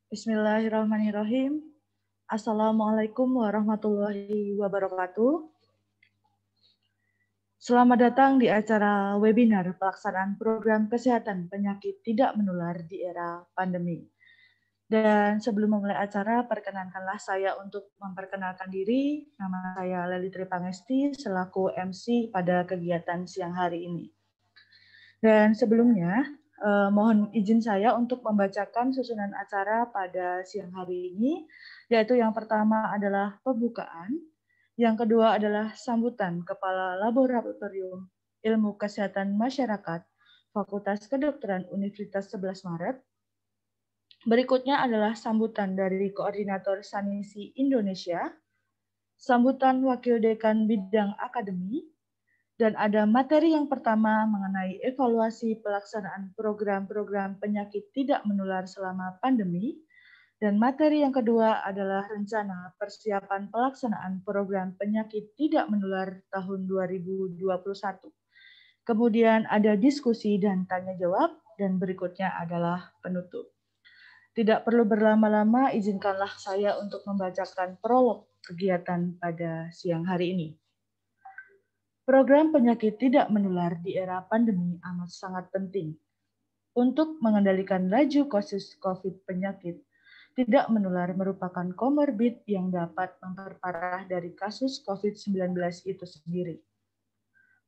Bismillahirrahmanirrahim. Assalamualaikum warahmatullahi wabarakatuh. Selamat datang di acara webinar pelaksanaan program kesehatan penyakit tidak menular di era pandemi. Dan sebelum memulai acara, perkenankanlah saya untuk memperkenalkan diri. Nama saya Leli Tripangesti selaku MC pada kegiatan siang hari ini. Dan sebelumnya, mohon izin saya untuk membacakan susunan acara pada siang hari ini, yaitu yang pertama adalah pembukaan, yang kedua adalah sambutan Kepala Laboratorium Ilmu Kesehatan Masyarakat Fakultas Kedokteran Universitas 11 Maret. Berikutnya adalah sambutan dari Koordinator Sanisi Indonesia, sambutan Wakil Dekan Bidang Akademi, dan ada materi yang pertama mengenai evaluasi pelaksanaan program-program penyakit tidak menular selama pandemi, dan materi yang kedua adalah rencana persiapan pelaksanaan program penyakit tidak menular tahun 2021. Kemudian ada diskusi dan tanya jawab, dan berikutnya adalah penutup. Tidak perlu berlama-lama, izinkanlah saya untuk membacakan prolog kegiatan pada siang hari ini. Program penyakit tidak menular di era pandemi amat sangat penting. Untuk mengendalikan laju kasus COVID penyakit tidak menular merupakan komorbid yang dapat memperparah dari kasus COVID-19 itu sendiri.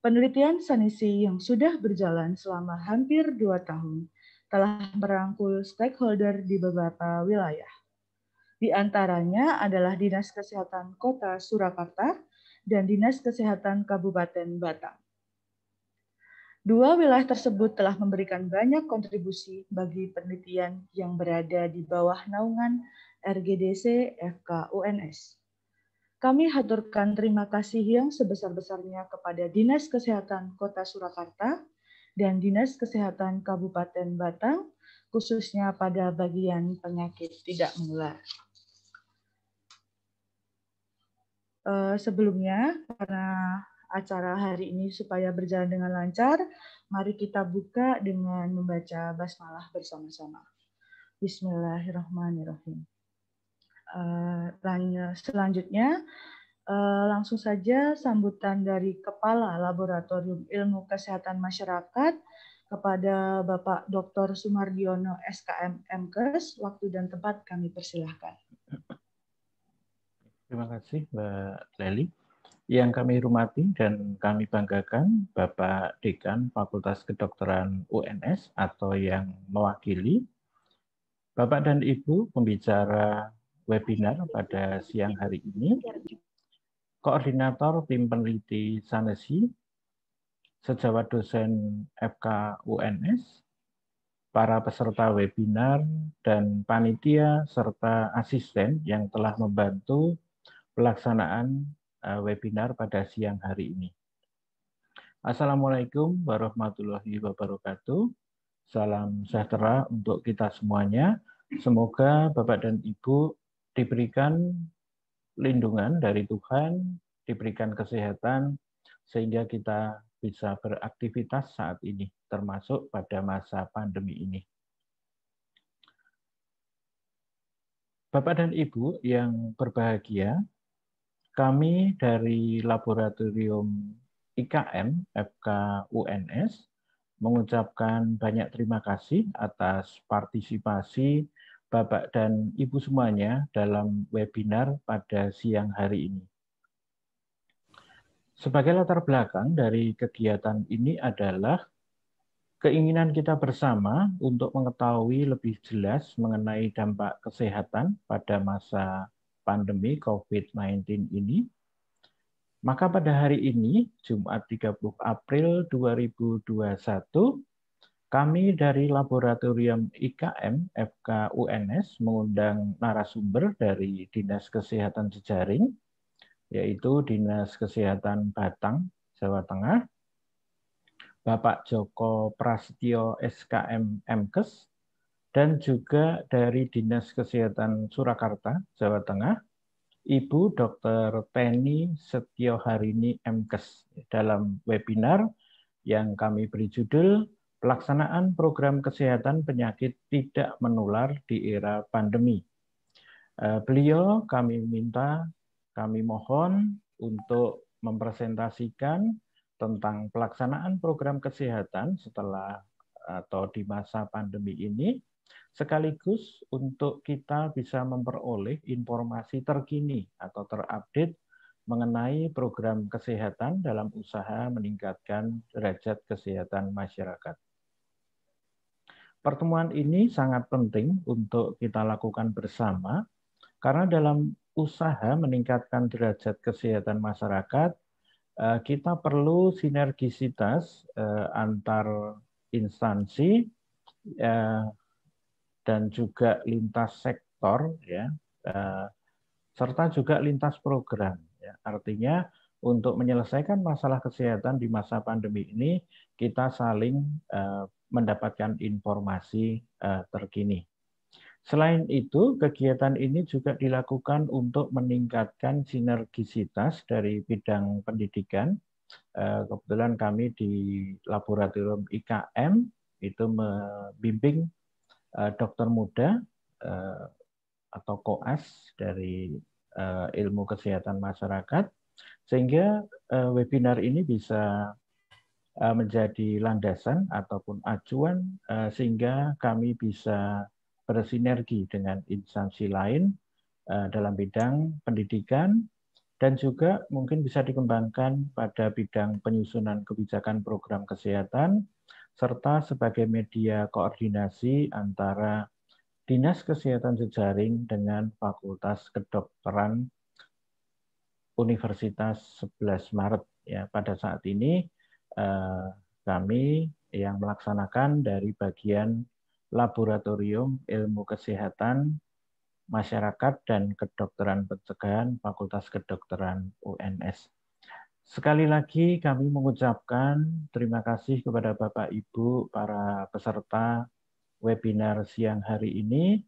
Penelitian Sanisi yang sudah berjalan selama hampir 2 tahun telah merangkul stakeholder di beberapa wilayah. Di antaranya adalah Dinas Kesehatan Kota Surakarta dan Dinas Kesehatan Kabupaten Batang. Dua wilayah tersebut telah memberikan banyak kontribusi bagi penelitian yang berada di bawah naungan RGDC FK-UNS. Kami haturkan terima kasih yang sebesar-besarnya kepada Dinas Kesehatan Kota Surakarta dan Dinas Kesehatan Kabupaten Batang, khususnya pada bagian penyakit tidak menular. Sebelumnya, karena acara hari ini supaya berjalan dengan lancar, mari kita buka dengan membaca basmalah bersama-sama. Bismillahirrahmanirrahim. Selanjutnya, langsung saja sambutan dari Kepala Laboratorium Ilmu Kesehatan Masyarakat kepada Bapak Dr. Sumardiono SKM MKes. Waktu dan tempat kami persilahkan. Terima kasih Mbak Leli. Yang kami hormati dan kami banggakan Bapak Dekan Fakultas Kedokteran UNS atau yang mewakili, Bapak dan Ibu pembicara webinar pada siang hari ini, Koordinator Tim Peneliti Sanesi, sejawat dosen FK UNS, para peserta webinar, dan panitia serta asisten yang telah membantu pelaksanaan webinar pada siang hari ini. Assalamualaikum warahmatullahi wabarakatuh. Salam sejahtera untuk kita semuanya. Semoga Bapak dan Ibu diberikan lindungan dari Tuhan, diberikan kesehatan, sehingga kita bisa beraktivitas saat ini, termasuk pada masa pandemi ini. Bapak dan Ibu yang berbahagia, kami dari Laboratorium IKM FK UNS mengucapkan banyak terima kasih atas partisipasi Bapak dan Ibu semuanya dalam webinar pada siang hari ini. Sebagai latar belakang dari kegiatan ini adalah keinginan kita bersama untuk mengetahui lebih jelas mengenai dampak kesehatan pada masa pandemi COVID-19 ini. Maka pada hari ini, Jumat 30 April 2021, Kami dari Laboratorium IKM FK UNS mengundang narasumber dari Dinas Kesehatan Jejaring, yaitu Dinas Kesehatan Batang, Jawa Tengah, Bapak Joko Prasetyo SKM MKes, dan juga dari Dinas Kesehatan Surakarta, Jawa Tengah, Ibu Dr. Teni Setioharini MKes dalam webinar yang kami beri judul Pelaksanaan Program Kesehatan Penyakit Tidak Menular di Era Pandemi. Beliau kami mohon untuk mempresentasikan tentang pelaksanaan program kesehatan setelah atau di masa pandemi ini, sekaligus untuk kita bisa memperoleh informasi terkini atau terupdate mengenai program kesehatan dalam usaha meningkatkan derajat kesehatan masyarakat. Pertemuan ini sangat penting untuk kita lakukan bersama, karena dalam usaha meningkatkan derajat kesehatan masyarakat, kita perlu sinergisitas antar instansi dan juga lintas sektor, ya, serta juga lintas program. Ya. Artinya untuk menyelesaikan masalah kesehatan di masa pandemi ini, kita saling mendapatkan informasi terkini. Selain itu, kegiatan ini juga dilakukan untuk meningkatkan sinergisitas dari bidang pendidikan. Kebetulan kami di Laboratorium IKM itu membimbing dokter muda atau koas dari ilmu kesehatan masyarakat, sehingga webinar ini bisa menjadi landasan ataupun acuan sehingga kami bisa bersinergi dengan instansi lain dalam bidang pendidikan, dan juga mungkin bisa dikembangkan pada bidang penyusunan kebijakan program kesehatan, serta sebagai media koordinasi antara Dinas Kesehatan Jejaring dengan Fakultas Kedokteran Universitas 11 Maret. Ya, pada saat ini kami yang melaksanakan dari bagian Laboratorium Ilmu Kesehatan Masyarakat dan Kedokteran Pencegahan Fakultas Kedokteran UNS. Sekali lagi kami mengucapkan terima kasih kepada Bapak Ibu para peserta webinar siang hari ini.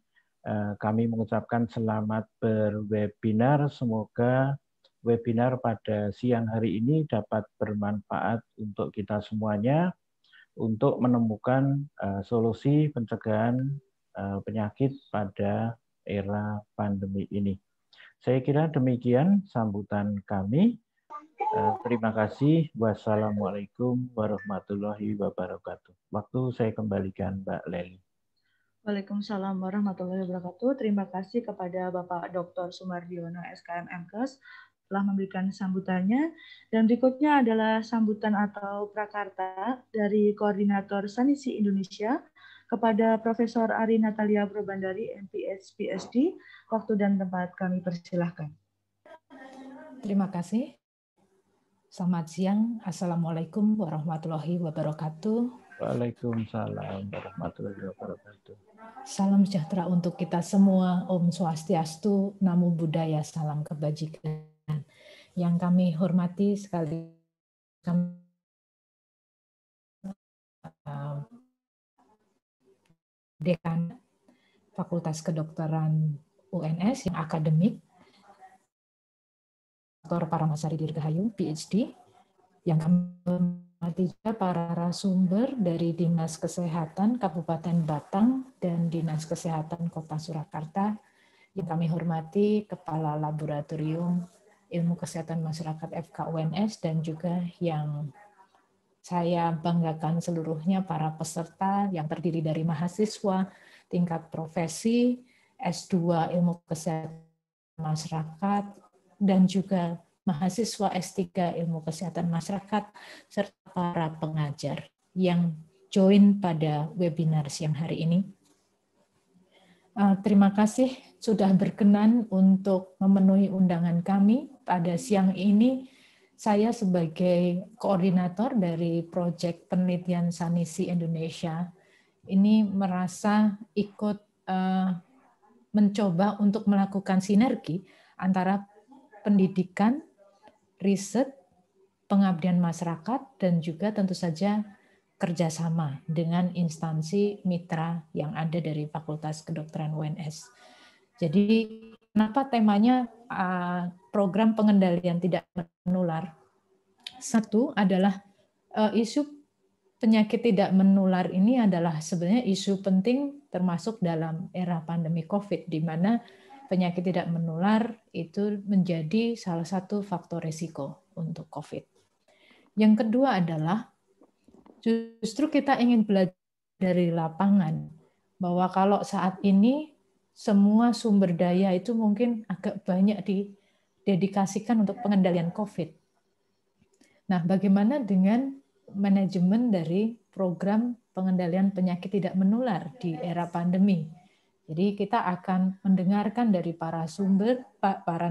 Kami mengucapkan selamat berwebinar. Semoga webinar pada siang hari ini dapat bermanfaat untuk kita semuanya untuk menemukan solusi pencegahan penyakit pada era pandemi ini. Saya kira demikian sambutan kami. Terima kasih. Wassalamualaikum warahmatullahi wabarakatuh. Waktu saya kembalikan Mbak Leli. Waalaikumsalam warahmatullahi wabarakatuh. Terima kasih kepada Bapak Dr. Sumardiono SKM MKes telah memberikan sambutannya. Dan berikutnya adalah sambutan atau prakarta dari Koordinator Sanisi Indonesia kepada Profesor Ari Natalia Probandari, MPH PhD. Waktu dan tempat kami persilahkan. Terima kasih. Selamat siang. Assalamualaikum warahmatullahi wabarakatuh. Waalaikumsalam warahmatullahi wabarakatuh. Salam sejahtera untuk kita semua. Om Swastiastu, Namo Buddhaya, salam kebajikan. Yang kami hormati sekali Dekan Fakultas Kedokteran UNS yang akademik, Dr. Paramasari Dirgahayu, PhD, yang kami hormati juga para narasumber dari Dinas Kesehatan Kabupaten Batang dan Dinas Kesehatan Kota Surakarta, yang kami hormati Kepala Laboratorium Ilmu Kesehatan Masyarakat FK UNS, dan juga yang saya banggakan seluruhnya para peserta yang terdiri dari mahasiswa tingkat profesi, S2 Ilmu Kesehatan Masyarakat, dan juga mahasiswa S3 Ilmu Kesehatan Masyarakat, serta para pengajar yang join pada webinar siang hari ini. Terima kasih sudah berkenan untuk memenuhi undangan kami pada siang ini. saya sebagai koordinator dari proyek penelitian sanisi Indonesia ini merasa ikut mencoba untuk melakukan sinergi antara pendidikan, riset, pengabdian masyarakat, dan juga tentu saja kerjasama dengan instansi mitra yang ada dari Fakultas Kedokteran UNS. Jadi kenapa temanya program pengendalian tidak menular? Satu adalah isu penyakit tidak menular ini adalah sebenarnya isu penting termasuk dalam era pandemi COVID, di mana penyakit tidak menular itu menjadi salah satu faktor risiko untuk COVID. Yang kedua adalah justru kita ingin belajar dari lapangan bahwa kalau saat ini semua sumber daya itu mungkin agak banyak didedikasikan untuk pengendalian COVID. Nah, bagaimana dengan manajemen dari program pengendalian penyakit tidak menular di era pandemi? Jadi kita akan mendengarkan dari para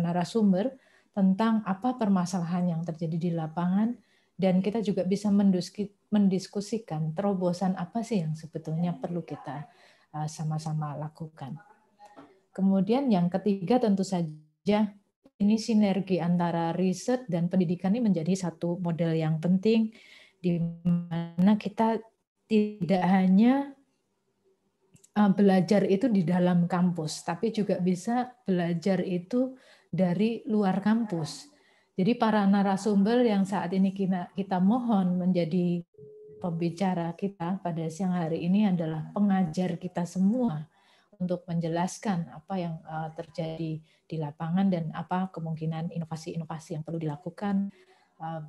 narasumber tentang apa permasalahan yang terjadi di lapangan, dan kita juga bisa mendiskusikan terobosan apa sih yang sebetulnya perlu kita sama-sama lakukan. Kemudian yang ketiga tentu saja ini sinergi antara riset dan pendidikan ini menjadi satu model yang penting, di mana kita tidak hanya belajar itu di dalam kampus, tapi juga bisa belajar itu dari luar kampus. Jadi para narasumber yang saat ini kita mohon menjadi pembicara kita pada siang hari ini adalah pengajar kita semua untuk menjelaskan apa yang terjadi di lapangan dan apa kemungkinan inovasi-inovasi yang perlu dilakukan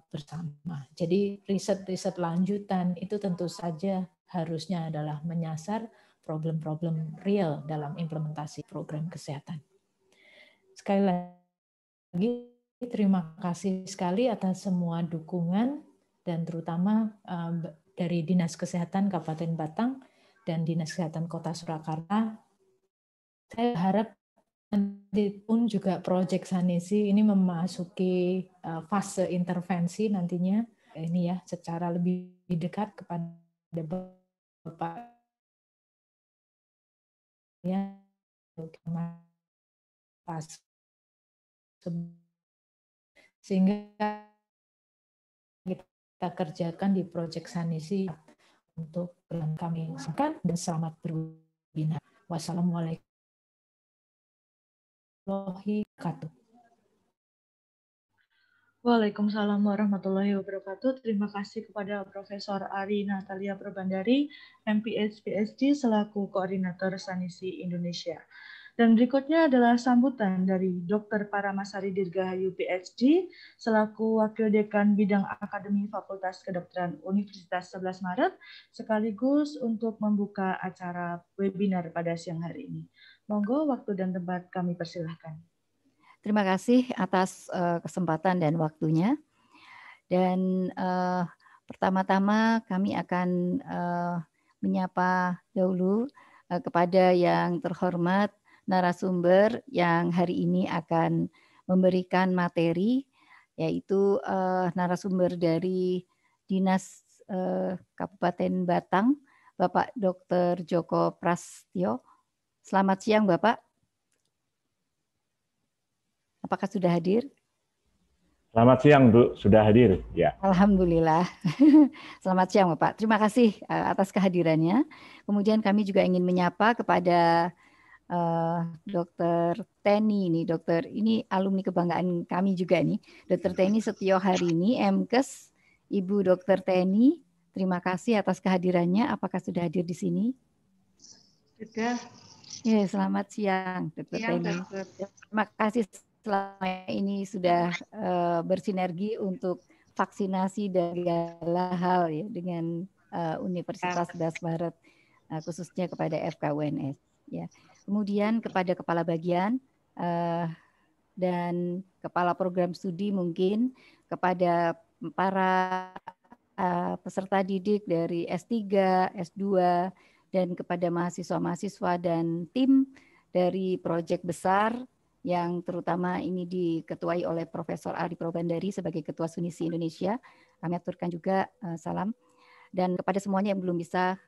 bersama. Jadi riset-riset lanjutan itu tentu saja harusnya adalah menyasar problem-problem real dalam implementasi program kesehatan. Sekali lagi, terima kasih sekali atas semua dukungan dan terutama dari Dinas Kesehatan Kabupaten Batang dan Dinas Kesehatan Kota Surakarta. Saya harap nanti pun juga proyek sanisi ini memasuki fase intervensi nantinya ini ya secara lebih dekat kepada Bapak ya, sehingga kita kerjakan di proyek sanisi untuk kami sampaikan dan selamat berbina. Wassalamualaikum warahmatullahi wabarakatuh. Waalaikumsalam warahmatullahi wabarakatuh. Terima kasih kepada Profesor Ari Natalia Probandari, MPH PhD selaku Koordinator Sanisi Indonesia. Dan berikutnya adalah sambutan dari Dr. Paramasari Dirgahayu PhD selaku Wakil Dekan Bidang Akademi Fakultas Kedokteran Universitas 11 Maret sekaligus untuk membuka acara webinar pada siang hari ini. Monggo waktu dan tempat kami persilahkan. Terima kasih atas kesempatan dan waktunya. Dan pertama-tama kami akan menyapa dahulu kepada yang terhormat narasumber yang hari ini akan memberikan materi, yaitu narasumber dari Dinas Kabupaten Batang, Bapak Dr. Joko Prastyo. Selamat siang, Bapak. Apakah sudah hadir? Selamat siang, Bu. Sudah hadir. Ya. Alhamdulillah. Selamat siang, Bapak. Terima kasih atas kehadirannya. Kemudian kami juga ingin menyapa kepada Dr. Teni ini. Dokter ini alumni kebanggaan kami juga nih. Dr. Teni Setio Harini, MKes. Ibu Dr. Teni, terima kasih atas kehadirannya. Apakah sudah hadir di sini? Sudah. Ya, selamat siang, Dr. Teni. Terima kasih selama ini sudah bersinergi untuk vaksinasi dari segala hal ya dengan Universitas 11 Maret khususnya kepada FKUNS ya. Kemudian kepada kepala bagian dan kepala program studi mungkin kepada para peserta didik dari S3, S2 dan kepada mahasiswa-mahasiswa dan tim dari proyek besar yang terutama ini diketuai oleh Profesor Ari Probandari sebagai Ketua Sunisi Indonesia. Kami aturkan juga salam. Dan kepada semuanya yang belum bisa,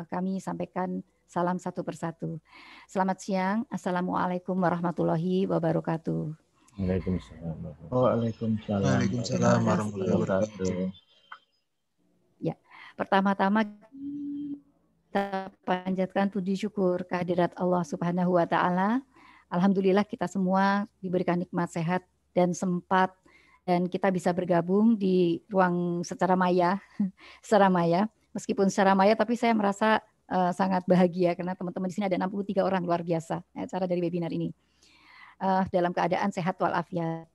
kami sampaikan salam satu persatu. Selamat siang. Assalamualaikum warahmatullahi wabarakatuh. Waalaikumsalam. Waalaikumsalam warahmatullahi wabarakatuh. Ya, pertama-tama kita panjatkan puji syukur kehadirat Allah Subhanahu wa taala. Alhamdulillah kita semua diberikan nikmat sehat dan sempat dan kita bisa bergabung di ruang secara maya, Meskipun secara maya, tapi saya merasa sangat bahagia karena teman-teman di sini ada 63 orang, luar biasa acara dari webinar ini. Dalam keadaan sehat walafiat.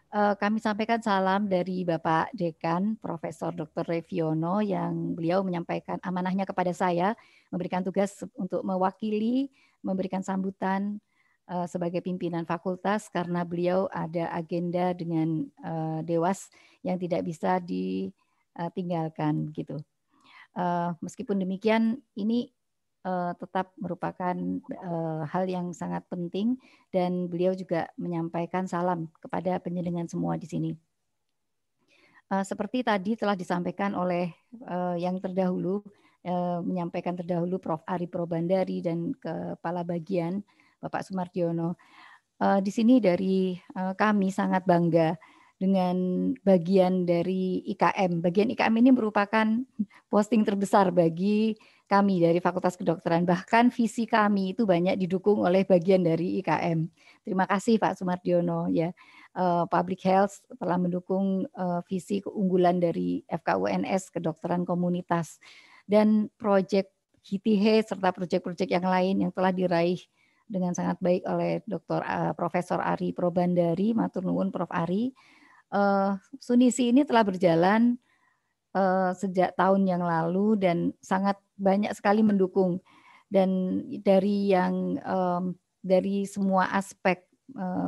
Kami sampaikan salam dari Bapak Dekan, Profesor Dr. Reviono, yang beliau menyampaikan amanahnya kepada saya, memberikan tugas untuk mewakili, memberikan sambutan sebagai pimpinan fakultas karena beliau ada agenda dengan Dewas yang tidak bisa ditinggalkan gitu. Meskipun demikian, ini tetap merupakan hal yang sangat penting dan beliau juga menyampaikan salam kepada penjenengan semua di sini. Seperti tadi telah disampaikan oleh yang terdahulu, menyampaikan terdahulu Prof. Ari Probandari dan Kepala Bagian Bapak Sumardiono. Di sini dari kami sangat bangga dengan bagian dari IKM. Bagian IKM ini merupakan posting terbesar bagi kami dari Fakultas Kedokteran. Bahkan visi kami itu banyak didukung oleh bagian dari IKM. Terima kasih Pak Sumardiono ya. Public Health telah mendukung visi keunggulan dari FKUNS Kedokteran Komunitas dan proyek GTH serta proyek-proyek yang lain yang telah diraih dengan sangat baik oleh Profesor Ari Probandari. Matur nuwun Prof. Ari. Sunisi ini telah berjalan sejak tahun yang lalu dan sangat banyak sekali mendukung dan dari semua aspek,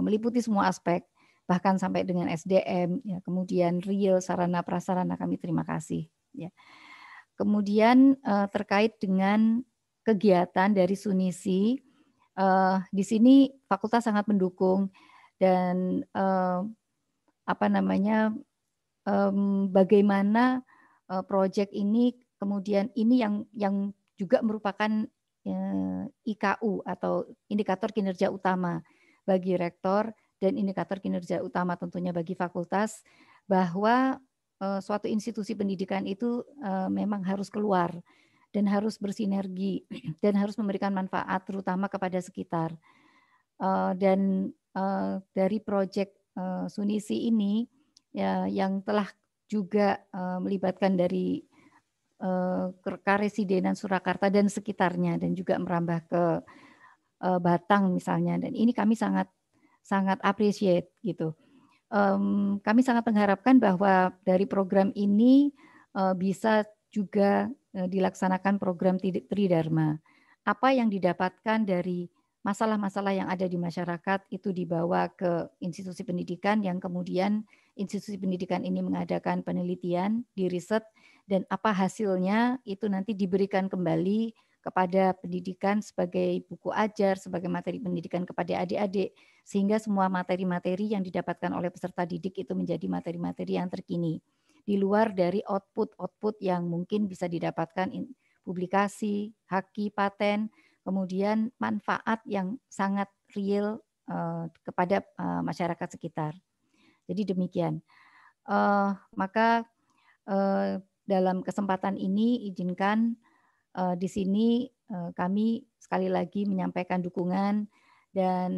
meliputi semua aspek, bahkan sampai dengan SDM, ya, kemudian real sarana prasarana, kami terima kasih. Ya. Kemudian terkait dengan kegiatan dari Sunisi, di sini fakultas sangat mendukung dan bagaimana proyek ini kemudian ini yang juga merupakan IKU atau indikator kinerja utama bagi rektor dan indikator kinerja utama tentunya bagi fakultas, bahwa suatu institusi pendidikan itu memang harus keluar dan harus bersinergi dan harus memberikan manfaat terutama kepada sekitar. Dan dari proyek Sunisi ini ya, yang telah juga melibatkan dari Karesidenan Surakarta dan sekitarnya dan juga merambah ke Batang misalnya, dan ini kami sangat appreciate gitu. Kami sangat mengharapkan bahwa dari program ini bisa juga dilaksanakan program Tridharma. Apa yang didapatkan dari masalah-masalah yang ada di masyarakat itu dibawa ke institusi pendidikan, yang kemudian institusi pendidikan ini mengadakan penelitian, diriset, dan apa hasilnya itu nanti diberikan kembali kepada pendidikan sebagai buku ajar, sebagai materi pendidikan kepada adik-adik, sehingga semua materi-materi yang didapatkan oleh peserta didik itu menjadi materi-materi yang terkini. Di luar dari output yang mungkin bisa didapatkan publikasi, haki, paten, kemudian manfaat yang sangat real kepada masyarakat sekitar. Jadi demikian. Maka dalam kesempatan ini izinkan di sini kami sekali lagi menyampaikan dukungan dan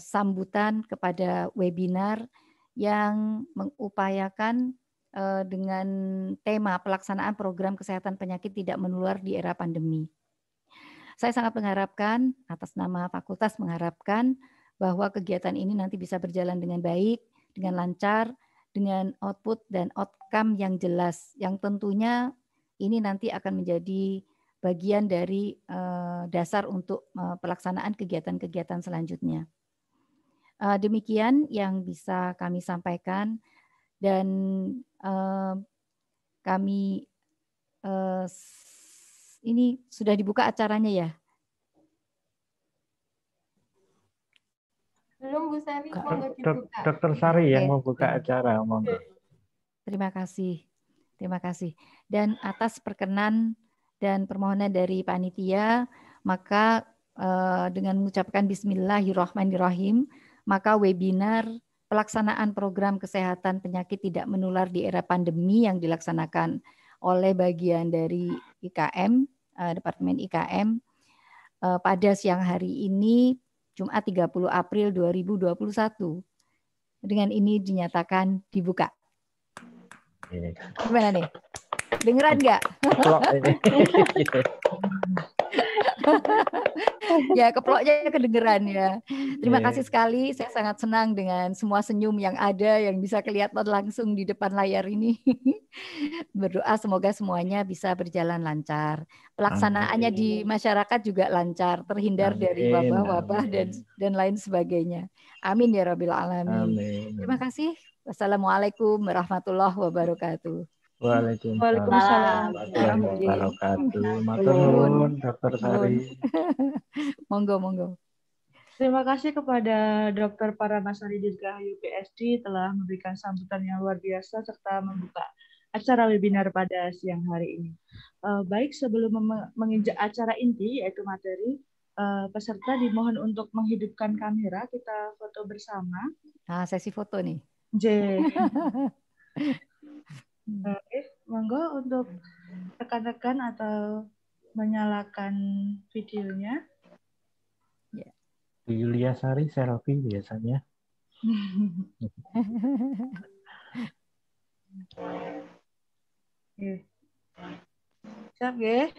sambutan kepada webinar yang mengupayakan dengan tema pelaksanaan program kesehatan penyakit tidak menular di era pandemi. Saya sangat mengharapkan, atas nama fakultas mengharapkan bahwa kegiatan ini nanti bisa berjalan dengan baik, dengan lancar, dengan output dan outcome yang jelas, yang tentunya ini nanti akan menjadi bagian dari dasar untuk pelaksanaan kegiatan-kegiatan selanjutnya. Demikian yang bisa kami sampaikan, dan kami ini sudah dibuka acaranya ya. Belum Bu Sari, monggo dibuka. Dr. Sari yang membuka acara, monggo. Terima kasih. Terima kasih. Dan atas perkenan dan permohonan dari panitia, maka dengan mengucapkan Bismillahirrahmanirrahim, maka webinar pelaksanaan program kesehatan penyakit tidak menular di era pandemi yang dilaksanakan oleh bagian dari IKM, Departemen IKM, pada siang hari ini, Jumat 30 April 2021. Dengan ini dinyatakan dibuka. Gimana nih? Dengeran nggak? Ya, keploknya kedengeran ya. Terima kasih sekali. Saya sangat senang dengan semua senyum yang ada yang bisa kelihatan langsung di depan layar ini. Berdoa semoga semuanya bisa berjalan lancar. Pelaksanaannya di masyarakat juga lancar, terhindar dari wabah-wabah dan lain sebagainya. Amin ya Rabbil Alamin. Terima kasih. Wassalamualaikum warahmatullahi wabarakatuh. Waalaikumsalam warahmatullahi wabarakatuh. Matur nuwun, Dr. Sari. Monggo. Terima kasih kepada Dr. Paramasari Dirgahayu PhD telah memberikan sambutan yang luar biasa serta membuka acara webinar pada siang hari ini. Baik, sebelum menginjak acara inti yaitu materi, peserta dimohon untuk menghidupkan kamera, kita foto bersama. Nah, sesi foto nih. Oke, monggo untuk rekan-rekan atau menyalakan videonya. Yulia Sari selfie biasanya. Siap ya?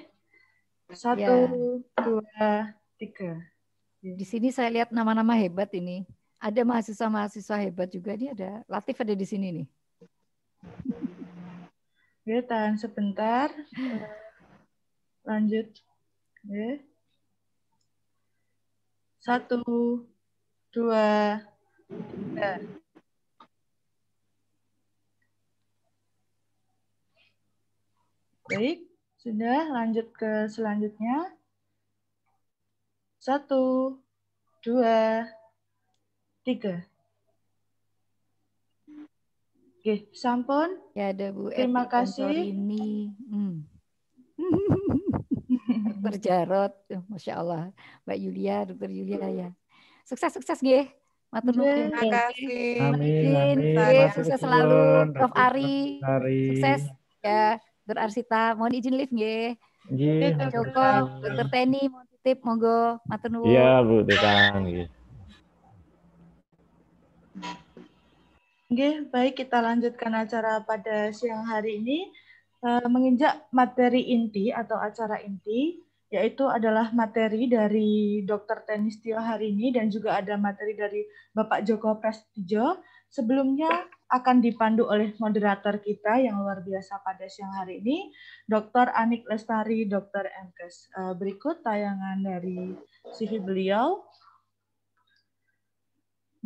1, 2, 3. Di sini saya lihat nama-nama hebat ini. Ada mahasiswa-mahasiswa hebat juga nih, ada Latif ada di sini nih. Ya, tahan sebentar. Lanjut. Ya. 1, 2, 3. Baik, sudah lanjut ke selanjutnya. 1, 2, 3. Oke, sampun. Ya ada Bu Terima kasih. Ini. Dr. Jarot, Masya Allah. Mbak Yulia, Dr. Yulia ya. Sukses nggih. Matur nuwun. Terima kasih. Amin. Sukses selalu Prof. Ari. Sukses ya Dr. Arsita. Mohon izin live nggih. Joko, Dr. Teni, mohon titip monggo. Matur nuwun. Iya, Bu Tukang. Oke, baik, kita lanjutkan acara pada siang hari ini. Menginjak materi inti atau acara inti, yaitu adalah materi dari Dr. Teni Setio hari ini dan juga ada materi dari Bapak Joko Prasetyo. Sebelumnya akan dipandu oleh moderator kita yang luar biasa pada siang hari ini, Dr. Anik Lestari, Dr. MKes. Berikut tayangan dari CV beliau.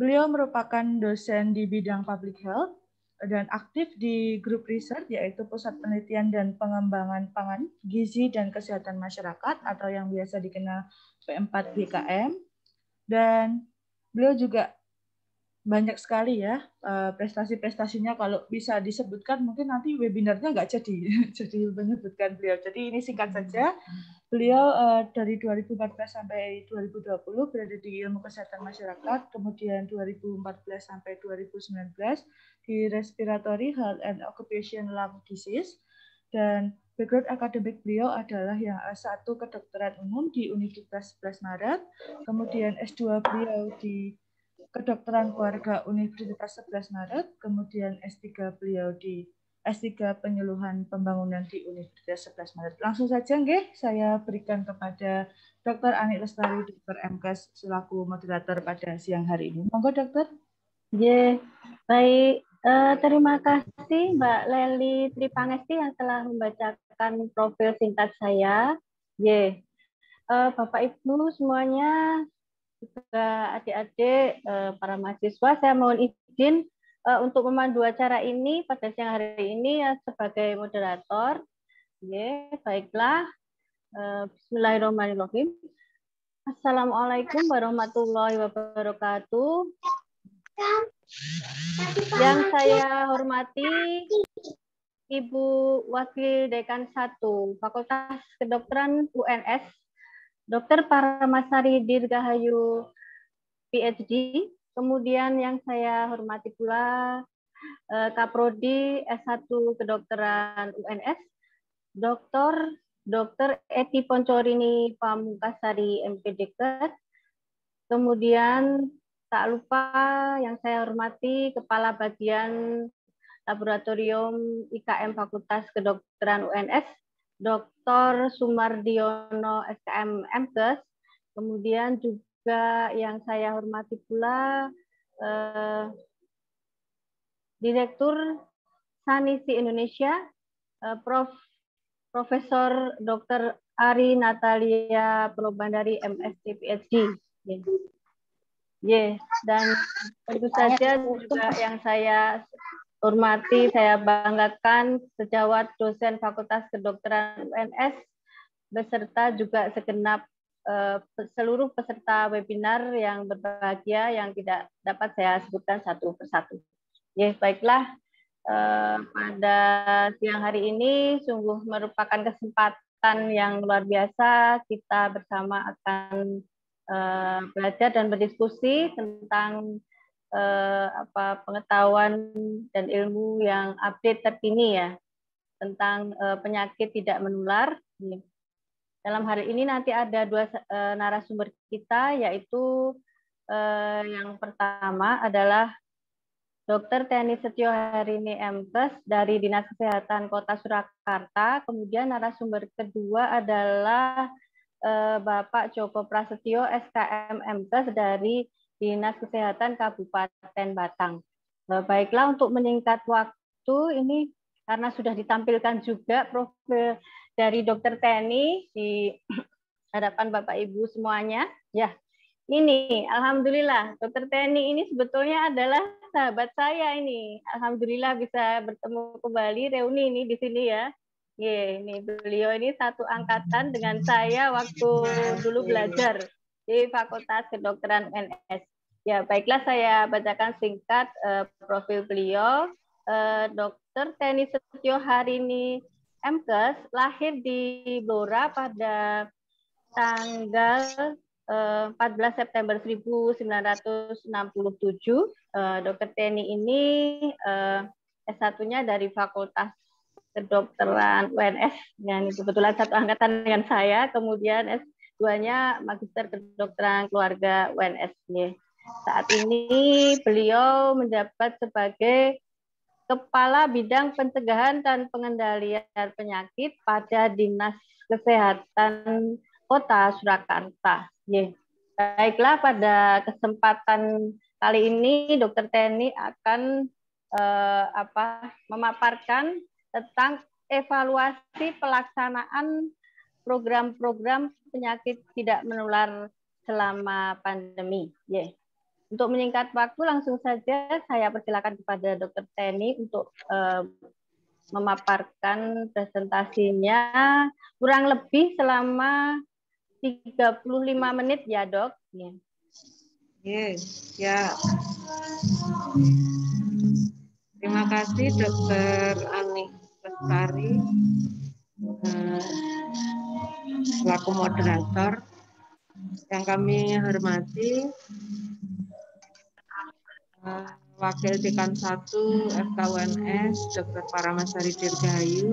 Beliau merupakan dosen di bidang public health dan aktif di grup riset yaitu Pusat Penelitian dan Pengembangan Pangan, Gizi dan Kesehatan Masyarakat atau yang biasa dikenal P4BKM. Dan beliau juga banyak sekali ya prestasi-prestasinya, kalau bisa disebutkan mungkin nanti webinarnya nggak jadi menyebutkan beliau. Jadi ini singkat saja. Beliau dari 2014 sampai 2020 berada di Ilmu Kesehatan Masyarakat, kemudian 2014 sampai 2019 di Respiratory Health and Occupational Lung Disease, dan background akademik beliau adalah yang S1 Kedokteran Umum di Universitas 11 Maret, kemudian S2 beliau di Kedokteran Keluarga Universitas 11 Maret, kemudian S3 beliau di S3 Penyuluhan Pembangunan di Universitas 11 Maret. Langsung saja nggih, saya berikan kepada Dr. Anik Lestari, Dr. MKes selaku moderator pada siang hari ini. Monggo, Dokter. Baik. Terima kasih Mbak Leli Tripangesti yang telah membacakan profil singkat saya. Bapak Ibu semuanya, juga adik-adik, para mahasiswa, saya mohon izin untuk memandu acara ini pada siang hari ini sebagai moderator. Baiklah. Bismillahirrahmanirrahim. Assalamualaikum warahmatullahi wabarakatuh. Yang saya hormati Ibu Wakil Dekan 1 Fakultas Kedokteran UNS, Dr. Paramasari Dirgahayu, PhD. Kemudian yang saya hormati pula Kaprodi S1 Kedokteran UNS, Dr. Eti Poncorini Pamungkasari MPDK. Kemudian tak lupa yang saya hormati Kepala Bagian Laboratorium IKM Fakultas Kedokteran UNS, Dr. Sumardiono SKM MKes. Kemudian juga yang saya hormati pula Direktur Sanisi Indonesia, Profesor Dr. Ari Natalia Probandari MSc PhD. Dan tentu saja juga yang saya hormati, saya banggakan sejawat dosen Fakultas Kedokteran UNS beserta juga segenap seluruh peserta webinar yang berbahagia yang tidak dapat saya sebutkan satu persatu. Baiklah, pada siang hari ini sungguh merupakan kesempatan yang luar biasa kita bersama akan belajar dan berdiskusi tentang pengetahuan dan ilmu yang update terkini ya tentang penyakit tidak menular. Dalam hari ini nanti ada dua narasumber kita, yaitu yang pertama adalah Dr. Teni Setioharini MKes dari Dinas Kesehatan Kota Surakarta. Kemudian narasumber kedua adalah Bapak Joko Prasetyo SKM MKes dari Dinas Kesehatan Kabupaten Batang. Baiklah, untuk menyingkat waktu ini karena sudah ditampilkan juga profil dari Dr. Teni di hadapan Bapak Ibu semuanya. Ya, ini alhamdulillah Dr. Teni ini sebetulnya adalah sahabat saya ini. Alhamdulillah bisa bertemu kembali, reuni ini di sini ya. Ini beliau ini satu angkatan dengan saya waktu dulu belajar di Fakultas Kedokteran UNS. Ya, baiklah saya bacakan singkat profil beliau. Dr. Teni Setioharini MKes lahir di Blora pada tanggal 14 September 1967. Dr. Teni ini S1-nya dari Fakultas Kedokteran UNS, yang kebetulan satu angkatan dengan saya, kemudian S2-nya Magister Kedokteran Keluarga UNS. Saat ini beliau menjabat sebagai Kepala Bidang Pencegahan dan Pengendalian Penyakit pada Dinas Kesehatan Kota Surakarta. Baiklah, pada kesempatan kali ini Dr. Teni akan memaparkan tentang evaluasi pelaksanaan program-program penyakit tidak menular selama pandemi. Untuk menyingkat waktu, langsung saja saya persilakan kepada Dr. Teni untuk memaparkan presentasinya kurang lebih selama 35 menit ya, Dok. Ya. Terima kasih Dr. Ani Lestari selaku moderator. Yang kami hormati Wakil Dekan 1 FKUNS Dr. Paramasari Dirgahayu,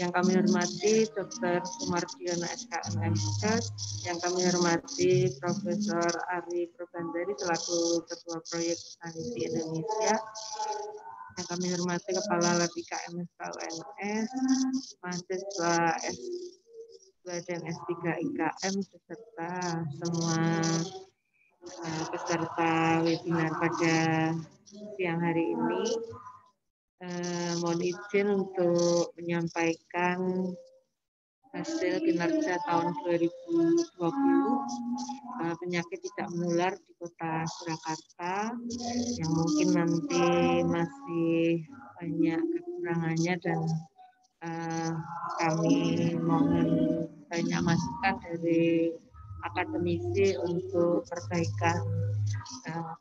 yang kami hormati Dr. Sumardiono SKM MKes, yang kami hormati Profesor Ari Probandari selaku Ketua Proyek Sanisi Indonesia, yang kami hormati Kepala Lab IKM FKUNS, mahasiswa S2 dan S3 IKM, beserta semua peserta webinar pada siang hari ini. Mohon izin untuk menyampaikan hasil kinerja tahun 2020 penyakit tidak menular di Kota Surakarta, yang mungkin nanti masih banyak kekurangannya dan kami mohon banyak masukan dari akademisi untuk perbaikan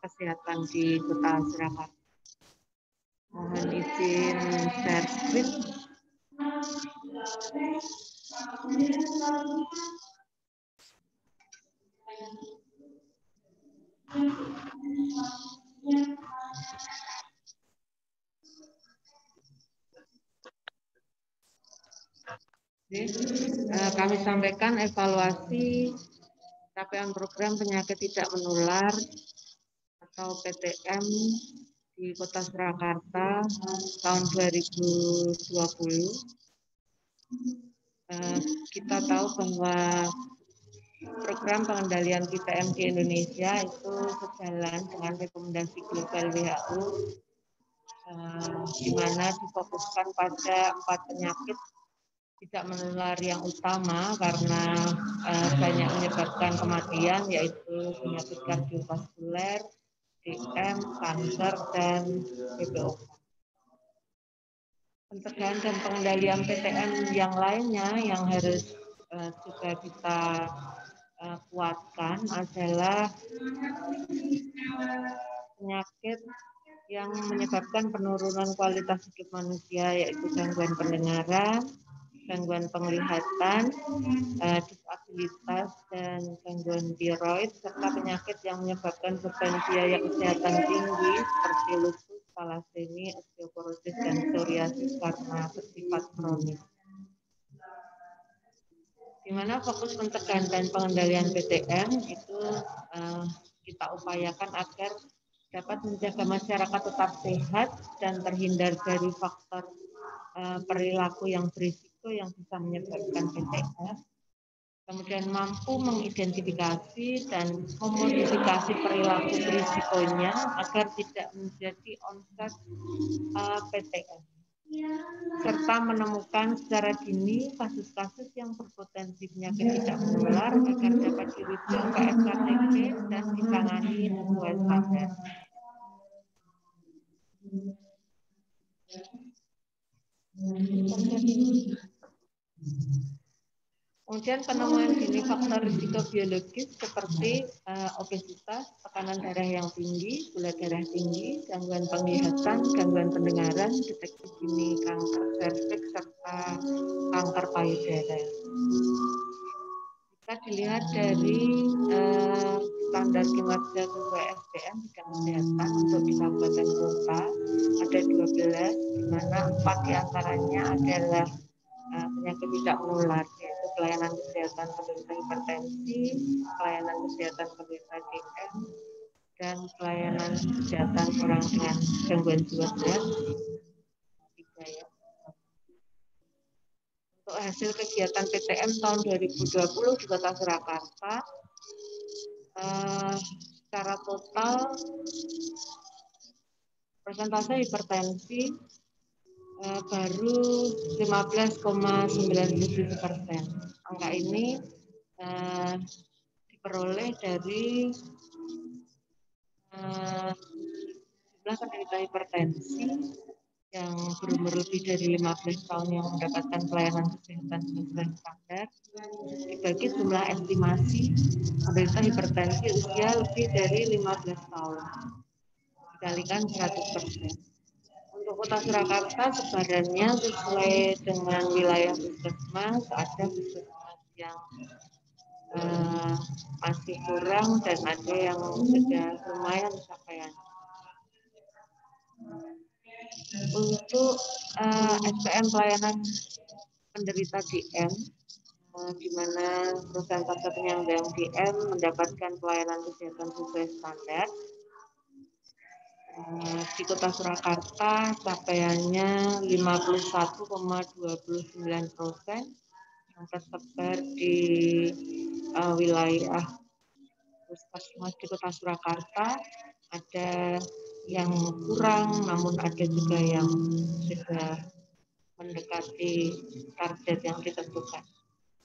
kesehatan di Kota Surakarta. Mohon izin share screen. Kami sampaikan evaluasi capaian program penyakit tidak menular atau PTM di Kota Surakarta tahun 2020. Kita tahu bahwa program pengendalian PTM di Indonesia itu sejalan dengan rekomendasi global WHO, di mana difokuskan pada 4 penyakit tidak menular yang utama karena banyak menyebabkan kematian, yaitu penyakit kardiovaskuler, DM, kanker, dan BPOK. Pencegahan dan pengendalian PTM yang lainnya yang harus juga kita kuatkan adalah penyakit yang menyebabkan penurunan kualitas hidup manusia, yaitu gangguan pendengaran, gangguan penglihatan, disabilitas, dan gangguan tiroid, serta penyakit yang menyebabkan beban biaya kesehatan tinggi seperti lupus, talasemi, osteoporosis, dan psoriasis karena bersifat kronis. Di mana fokus pencegahan dan pengendalian PTM itu kita upayakan agar dapat menjaga masyarakat tetap sehat dan terhindar dari faktor perilaku yang berisiko yang bisa menyebabkan PTM. Kemudian mampu mengidentifikasi dan memodifikasi perilaku berisikonya agar tidak menjadi onset PTM. Serta menemukan secara dini kasus-kasus yang berpotensi penyakit tidak menular agar dapat dirujuk ke SKTP dan ditangani sesuai standar. Kemudian penemuan dini faktor risiko biologis seperti obesitas, tekanan darah yang tinggi, gula darah tinggi, gangguan penglihatan, gangguan pendengaran, deteksi dini kanker serviks, serta kanker payudara. Jika dilihat dari standar kinerja sesuai SDM bidang kesehatan untuk di kabupaten kota ada 12, di mana 4 diantaranya adalah penyakit tidak menular, yaitu pelayanan kesehatan penderita hipertensi, pelayanan kesehatan penderita DM, dan pelayanan kesehatan orang dengan gangguan jiwa berat. Untuk hasil kegiatan PTM tahun 2020 di Kota Surakarta, secara total persentase hipertensi baru 15,97%. Angka ini diperoleh dari jumlah penderita hipertensi yang berumur lebih dari 15 tahun yang mendapatkan pelayanan kesehatan sesuai standar dibagi jumlah estimasi penderita hipertensi usia lebih dari 15 tahun dikalikan 100%. Untuk Kota Surakarta sebarannya sesuai dengan wilayah puskesmas, ada puskesmas yang masih kurang dan ada yang sudah lumayan capaian. Untuk SPM pelayanan penderita DM, di mana persentase penyandang DM mendapatkan pelayanan kesehatan sesuai standar. Di Kota Surakarta capaiannya 51,29% yang tersebar di wilayah puskesmas di Kota Surakarta. Ada yang kurang, namun ada juga yang sudah mendekati target yang ditentukan.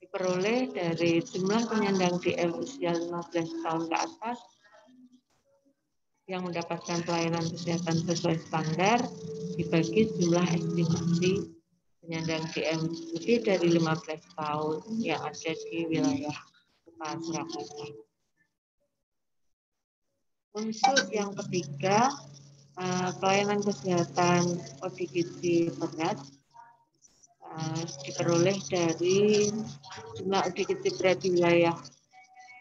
Diperoleh dari jumlah penyandang DM usia 15 tahun ke atas yang mendapatkan pelayanan kesehatan sesuai standar dibagi jumlah estimasi penyandang DM lebih dari 15 tahun yang ada di wilayah Kota Surakarta. Untuk yang ketiga, pelayanan kesehatan ODGJ berat diperoleh dari jumlah ODGJ berat di wilayah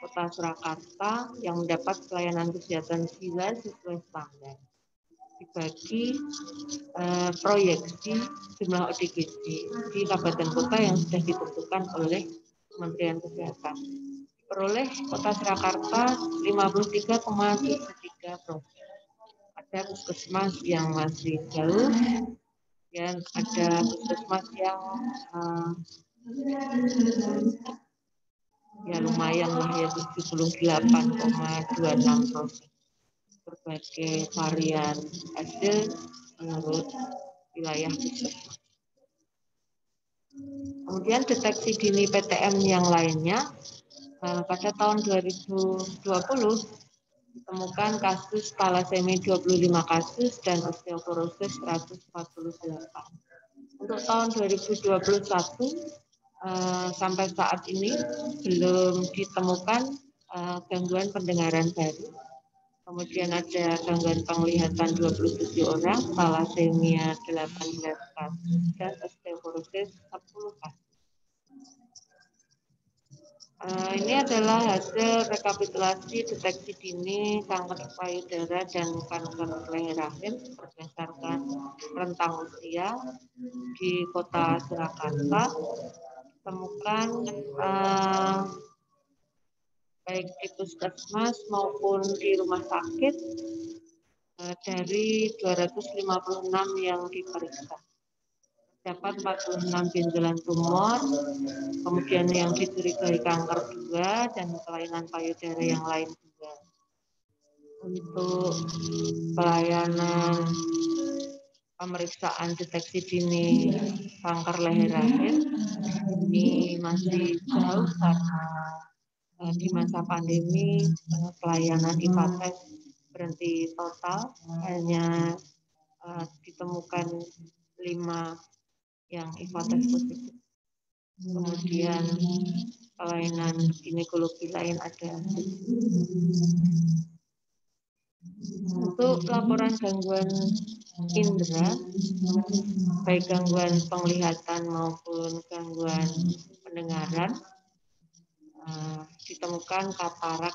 Kota Surakarta yang mendapat pelayanan kesehatan jiwa sesuai standar. Dibagi proyeksi jumlah ODGJ di kabupaten kota yang sudah ditentukan oleh Kementerian Kesehatan. Peroleh Kota Surakarta 53,3%. Ada puskesmas yang masih jauh, dan ada puskesmas yang ya lumayan lah ya 78,26%. Berbagai varian hasil menurut wilayah puskesmas. Kemudian deteksi dini PTM yang lainnya, pada tahun 2020 ditemukan kasus talasemi 25 kasus dan osteoporosis 148. Untuk tahun 2021 sampai saat ini belum ditemukan gangguan pendengaran baru. Kemudian ada gangguan penglihatan 27 orang, talasemia 18 kasus, dan osteoporosis 10 kasus. Ini adalah hasil rekapitulasi deteksi dini kanker payudara dan kanker leher rahim berdasarkan rentang usia di Kota Surakarta. Temukan baik di puskesmas maupun di rumah sakit dari 256 yang diperiksa. Dapat 46 benjolan tumor, kemudian yang dicurigai kanker 2 dan kelainan payudara yang lain 2. Untuk pelayanan pemeriksaan deteksi dini kanker leher rahim ini masih jauh karena di masa pandemi pelayanan IPA-tes berhenti total, hanya ditemukan 5 yang IPA-tes positif. Kemudian pelayanan ginekologi lain ada. Untuk laporan gangguan indera, baik gangguan penglihatan maupun gangguan pendengaran, ditemukan katarak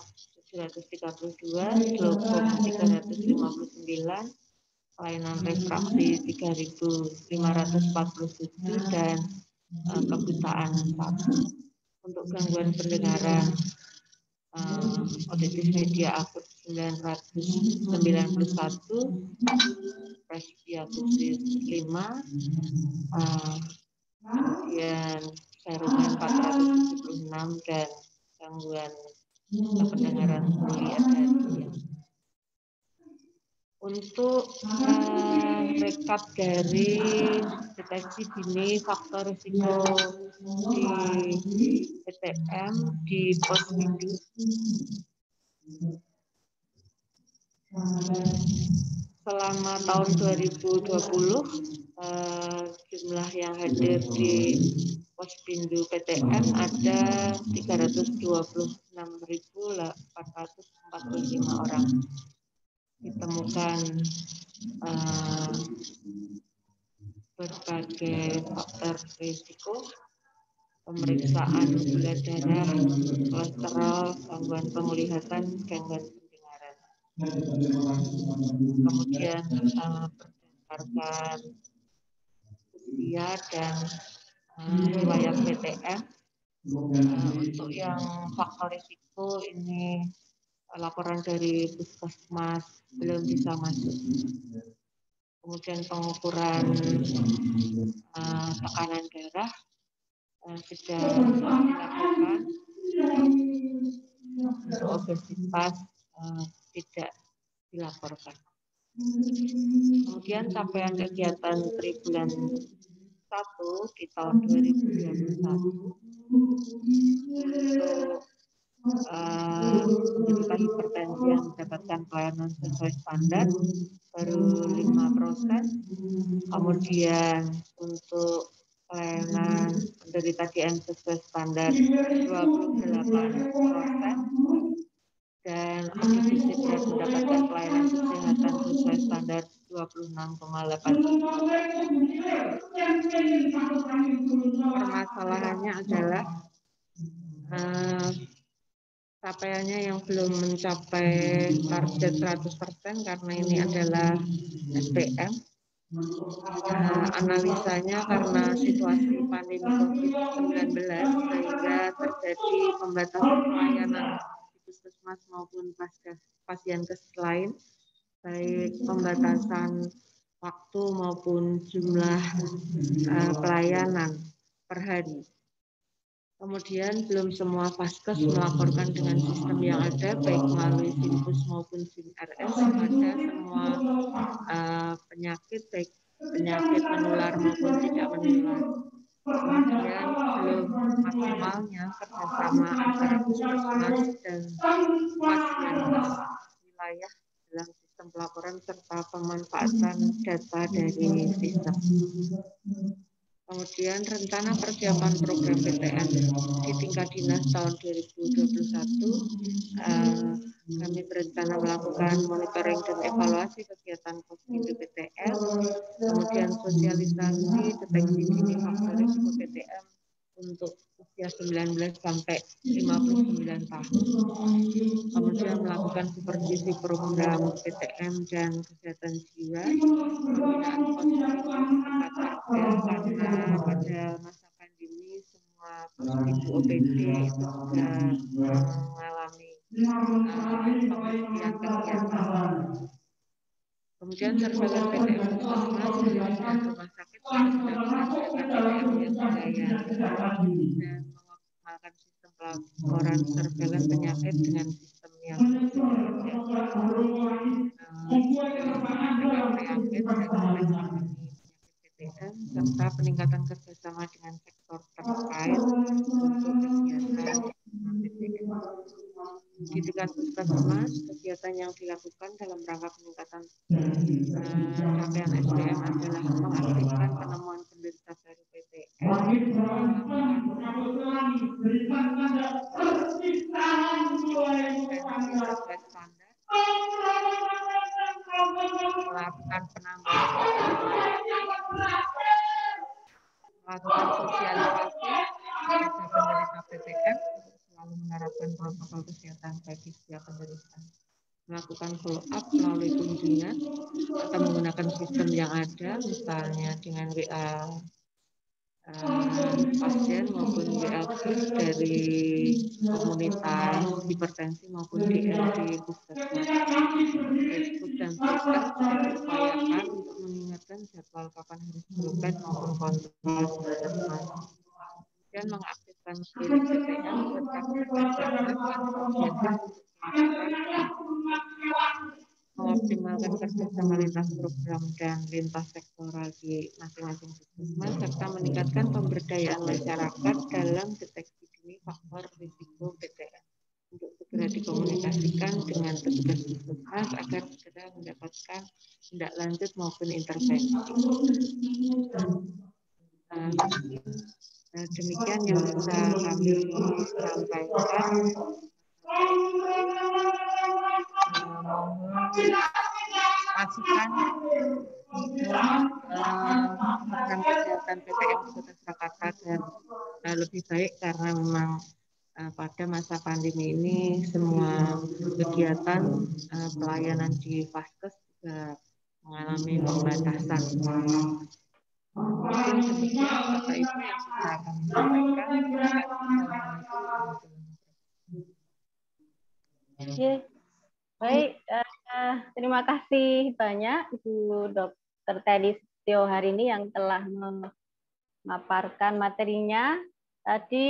732, glaukom 359, kelainan refraksi 3.547 dan kebutaan 1. Untuk gangguan pendengaran, otitis media akut 991, presbiakusis 5, kemudian jaringan 476 dan gangguan pendengaran tuli ada 2. Untuk rekap dari deteksi dini faktor risiko di PTM di Pospindu, selama tahun 2020 jumlah yang hadir di Pospindu PTM ada 326.445 orang. Ditemukan berbagai faktor risiko, pemeriksaan gula darah, kolesterol, gangguan penglihatan, gangguan pendengaran. Kemudian berdasarkan usia dan riwayat PTM, untuk yang faktor risiko ini laporan dari puskesmas belum bisa masuk. Kemudian pengukuran tekanan darah sudah dilakukan. Untuk obesitas tidak dilaporkan. Kemudian capaian kegiatan triwulan 1 di tahun 2021 untuk penderita hipertensi yang mendapatkan pelayanan sesuai standar baru 5%. Kemudian untuk pelayanan penderita DM sesuai standar 28%, dan aktivis berat mendapatkan pelayanan kesehatan sesuai standar 26,8%. Permasalahannya adalah capaiannya yang belum mencapai target 100% karena ini adalah SPM. Analisanya karena situasi pandemi COVID-19 sehingga terjadi pembatasan pelayanan di puskesmas maupun pasienkes lain, baik pembatasan waktu maupun jumlah pelayanan per hari. Kemudian belum semua vaskes melaporkan dengan sistem yang ada, baik melalui SINPUS maupun SINRS pada semua penyakit, baik penyakit menular maupun tidak menular. Kemudian belum maksimalnya kerjasama antara puskesmas dan pasienkes wilayah dalam sistem pelaporan serta pemanfaatan data dari sistem. Kemudian rencana persiapan program PTM di tingkat dinas tahun 2021, kami berencana melakukan monitoring dan evaluasi kegiatan COVID PTM, kemudian sosialisasi deteksi dini faktor risiko PTM untuk usia 19 sampai 59 tahun. Kemudian melakukan supervisi program PTM dan kesehatan jiwa, pembinaan posyandu tempat warga karena pada masa pandemi semua posyandu OPD itu juga mengalami pengisian kegiatan. Kemudian surveillance PTM puskesmas dan rumah sakit untuk mendapatkan data PTM yang dilayani dan mengoptimalkan sistem pelaporan surveillance penyakit dengan sistem yang penyakit dan deteksi PTM serta peningkatan kerjasama dengan sektor terkait untuk kegiatan PTM. Di tingkat puskesmas, kegiatan yang dilakukan dalam rangka peningkatan capaian SDM adalah mengaktifkan penemuan penderita baru PTM, melakukan penambahan melakukan sosialisasi kepada penderita PTM, selalu menerapkan protokol kesehatan bagi setiap penderita, melakukan follow up melalui kunjungan atau menggunakan sistem yang ada, misalnya dengan WA pasien maupun WA khusus dari komunitas hipertensi maupun DM di puskesmas. Facebook dan Twitter juga diupayakan untuk mengingatkan jadwal kapan harus berobat maupun kontrol puskesmas. Dan mengaktifkan klinik PTM serta bekerjasama dengan pasienkes mengoptimalkan kerjasama lintas program dan lintas sektoral di masing-masing puskesmas serta meningkatkan pemberdayaan masyarakat dalam deteksi dini faktor risiko PTM untuk segera dikomunikasikan dengan petugas puskesmas agar segera mendapatkan tindak lanjut maupun intervensi. Demikian yang bisa kami sampaikan. Masukan untuk program kesehatan PTM di Kota Surakarta dan lebih baik karena memang pada masa pandemi ini semua kegiatan pelayanan di vaskes juga mengalami pembatasan. Mungkin demikian Bapak Ibu yang bisa kami sampaikan. Baik, terima kasih banyak Ibu Dr. Teddy Setio hari ini yang telah memaparkan materinya. Tadi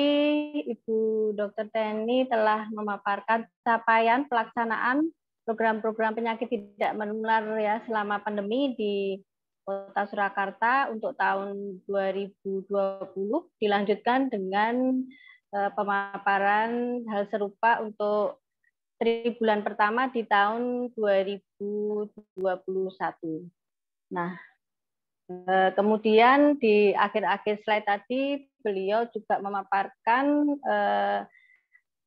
Ibu Dr. Teddy telah memaparkan capaian pelaksanaan program-program penyakit tidak menular ya selama pandemi di Kota Surakarta untuk tahun 2020, dilanjutkan dengan pemaparan hal serupa untuk triwulan pertama di tahun 2021. Nah, Kemudian di akhir-akhir slide tadi beliau juga memaparkan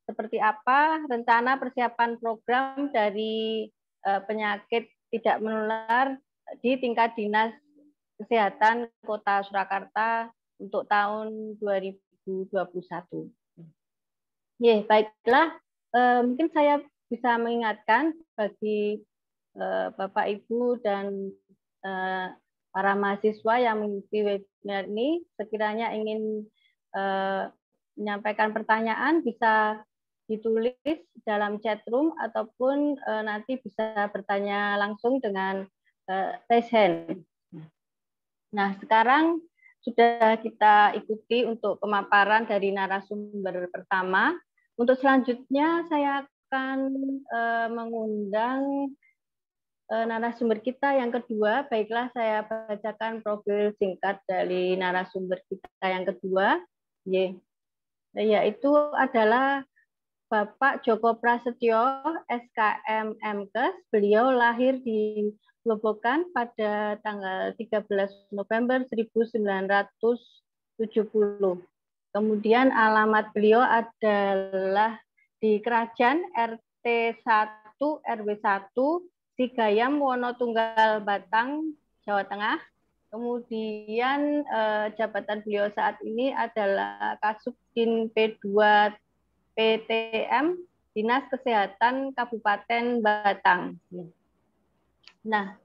seperti apa rencana persiapan program dari penyakit tidak menular di tingkat Dinas Kesehatan Kota Surakarta untuk tahun 2021. Ya, baiklah, mungkin saya bisa mengingatkan bagi Bapak Ibu dan para mahasiswa yang mengikuti webinar ini, sekiranya ingin menyampaikan pertanyaan bisa ditulis dalam chat room ataupun nanti bisa bertanya langsung dengan raise hand. Nah, sekarang sudah kita ikuti untuk pemaparan dari narasumber pertama. Untuk selanjutnya saya akan mengundang narasumber kita yang kedua. Baiklah, saya bacakan profil singkat dari narasumber kita yang kedua, yaitu adalah Bapak Joko Prasetyo, SKM MKes. Beliau lahir di Grobogan pada tanggal 13 November 1970. Kemudian alamat beliau adalah di Kerajaan RT 1 RW 1 Sigayam Wonotunggal Batang, Jawa Tengah. Kemudian jabatan beliau saat ini adalah Kasubdin P2 PTM Dinas Kesehatan Kabupaten Batang. Nah,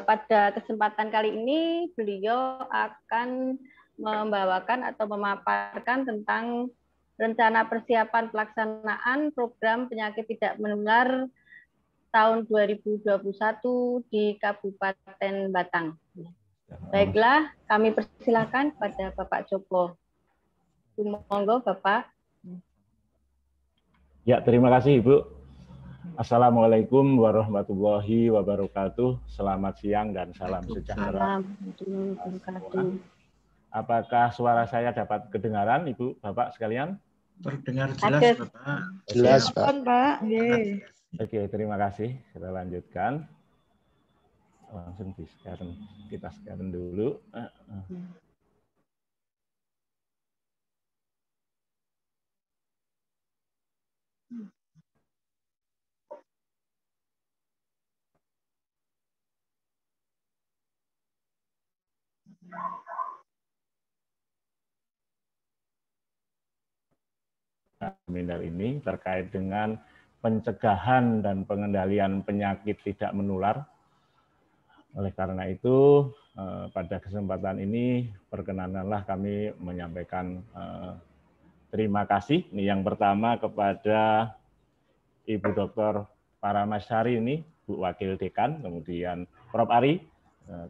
pada kesempatan kali ini beliau akan membawakan atau memaparkan tentang rencana persiapan pelaksanaan program penyakit tidak menular tahun 2021 di Kabupaten Batang. Baiklah, kami persilakan pada Bapak Joko. Monggo, Bapak. Ya, terima kasih Ibu. Assalamualaikum warahmatullahi wabarakatuh. Selamat siang dan salam sejahtera. Apakah suara saya dapat kedengaran, Ibu, Bapak sekalian? Terdengar jelas, Bapak. Jelas, Pak. Oke, terima kasih. Kita lanjutkan. Langsung kita scan dulu. Seminar ini terkait dengan pencegahan dan pengendalian penyakit tidak menular. Oleh karena itu, pada kesempatan ini perkenankanlah kami menyampaikan terima kasih. Ini yang pertama kepada Ibu Dr. Paramasyari ini, Bu Wakil Dekan, kemudian Prof. Ari,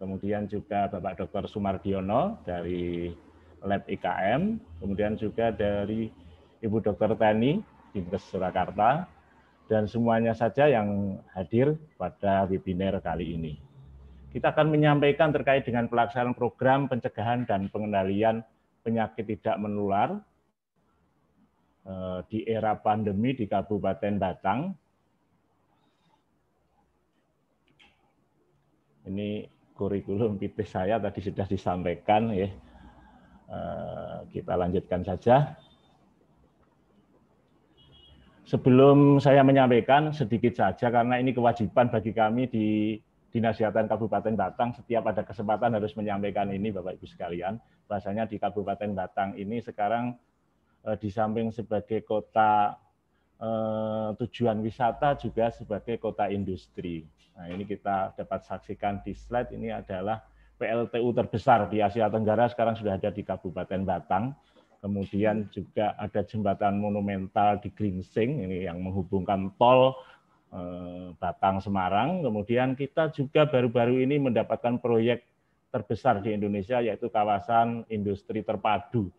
kemudian juga Bapak Dr. Sumardiono dari Lab IKM, kemudian juga dari Ibu Dr. Teni, Dinkes Surakarta, dan semuanya saja yang hadir pada webinar kali ini. Kita akan menyampaikan terkait dengan pelaksanaan program pencegahan dan pengendalian penyakit tidak menular di era pandemi di Kabupaten Batang. Ini kurikulum vitae saya tadi sudah disampaikan, ya. Kita lanjutkan saja. Sebelum saya menyampaikan sedikit saja, karena ini kewajiban bagi kami di Dinas Kesehatan Kabupaten Batang, setiap ada kesempatan harus menyampaikan ini, Bapak Ibu sekalian. Bahasanya di Kabupaten Batang ini sekarang di samping sebagai kota tujuan wisata juga sebagai kota industri. Nah, ini kita dapat saksikan di slide, ini adalah PLTU terbesar di Asia Tenggara sekarang sudah ada di Kabupaten Batang. Kemudian juga ada jembatan monumental di Gringsing, ini yang menghubungkan tol Batang Semarang. Kemudian kita juga baru-baru ini mendapatkan proyek terbesar di Indonesia, yaitu kawasan industri terpadu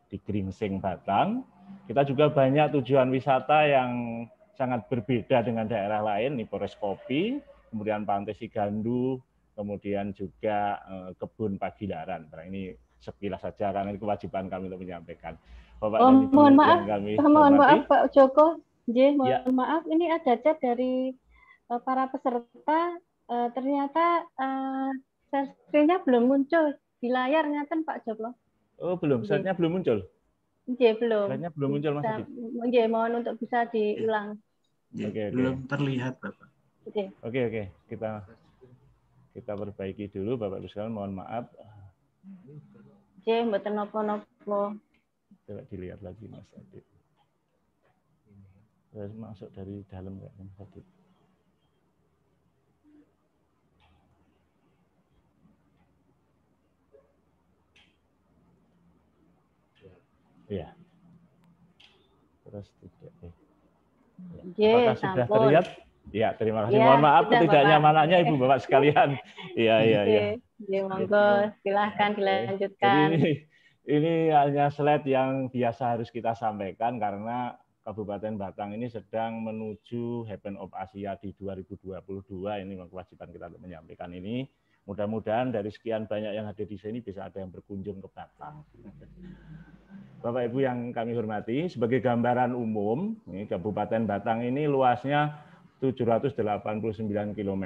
di Gringsing Batang. Kita juga banyak tujuan wisata yang sangat berbeda dengan daerah lain, nih Forest Kopi, kemudian Pantai Sigandu, kemudian juga kebun Pagilaran. Nah, ini sekilas saja karena ini kewajiban kami untuk menyampaikan. Bapak dan Ibu mohon maaf, yang kami mohon hormati. maaf Pak Joko. Mohon maaf, ini ada chat dari para peserta. Ternyata share screen-nya belum muncul di layar ngaten Pak Joko. Oh, belum. Slide-nya belum muncul. Nggih, belum. Slide-nya belum muncul Mas Adit. Nggih, mohon untuk bisa diulang. Oke. Belum terlihat, Bapak. Oke. Kita perbaiki dulu Bapak Ibu sekalian, mohon maaf. Nggih, mboten napa-napa. Coba dilihat lagi Mas Adit. Terus masuk dari dalam enggak Mas Adit? Iya. Terus tidak. Apakah sudah terlihat? Ya, terima kasih. Mohon maaf ketidaknyamanannya Ibu Bapak sekalian. Iya. Iya, monggo, silahkan dilanjutkan. Jadi ini hanya slide yang biasa harus kita sampaikan karena Kabupaten Batang ini sedang menuju Haven of Asia di 2022. Ini kewajiban kita untuk menyampaikan ini. Mudah-mudahan dari sekian banyak yang ada di sini bisa ada yang berkunjung ke Batang. Bapak Ibu yang kami hormati, sebagai gambaran umum, ini Kabupaten Batang ini luasnya 789 km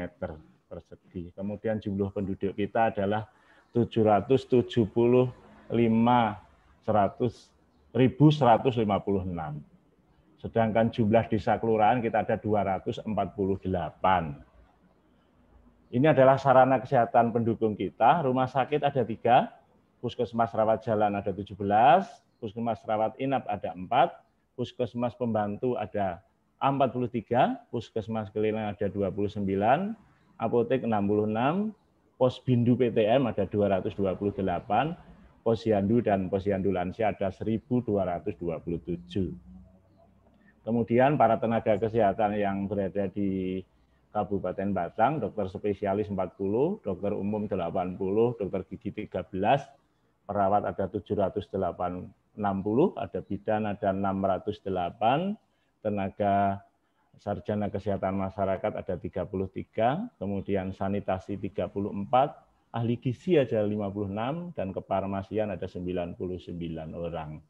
persegi. Kemudian jumlah penduduk kita adalah 156. Sedangkan jumlah desa kelurahan kita ada 248. Ini adalah sarana kesehatan pendukung kita. Rumah sakit ada 3, puskesmas rawat jalan ada 17, puskesmas rawat inap ada 4, puskesmas pembantu ada 43, puskesmas keliling ada 29, apotek 66, posbindu PTM ada 228, posyandu dan posyandu lansia ada 1.227. Kemudian para tenaga kesehatan yang berada di Kabupaten Batang, dokter spesialis 40, dokter umum 80, dokter gigi 13, perawat ada 760, ada bidan ada 608, tenaga sarjana kesehatan masyarakat ada 33, kemudian sanitasi 34, ahli gizi ada 56, dan kefarmasian ada 99 orang.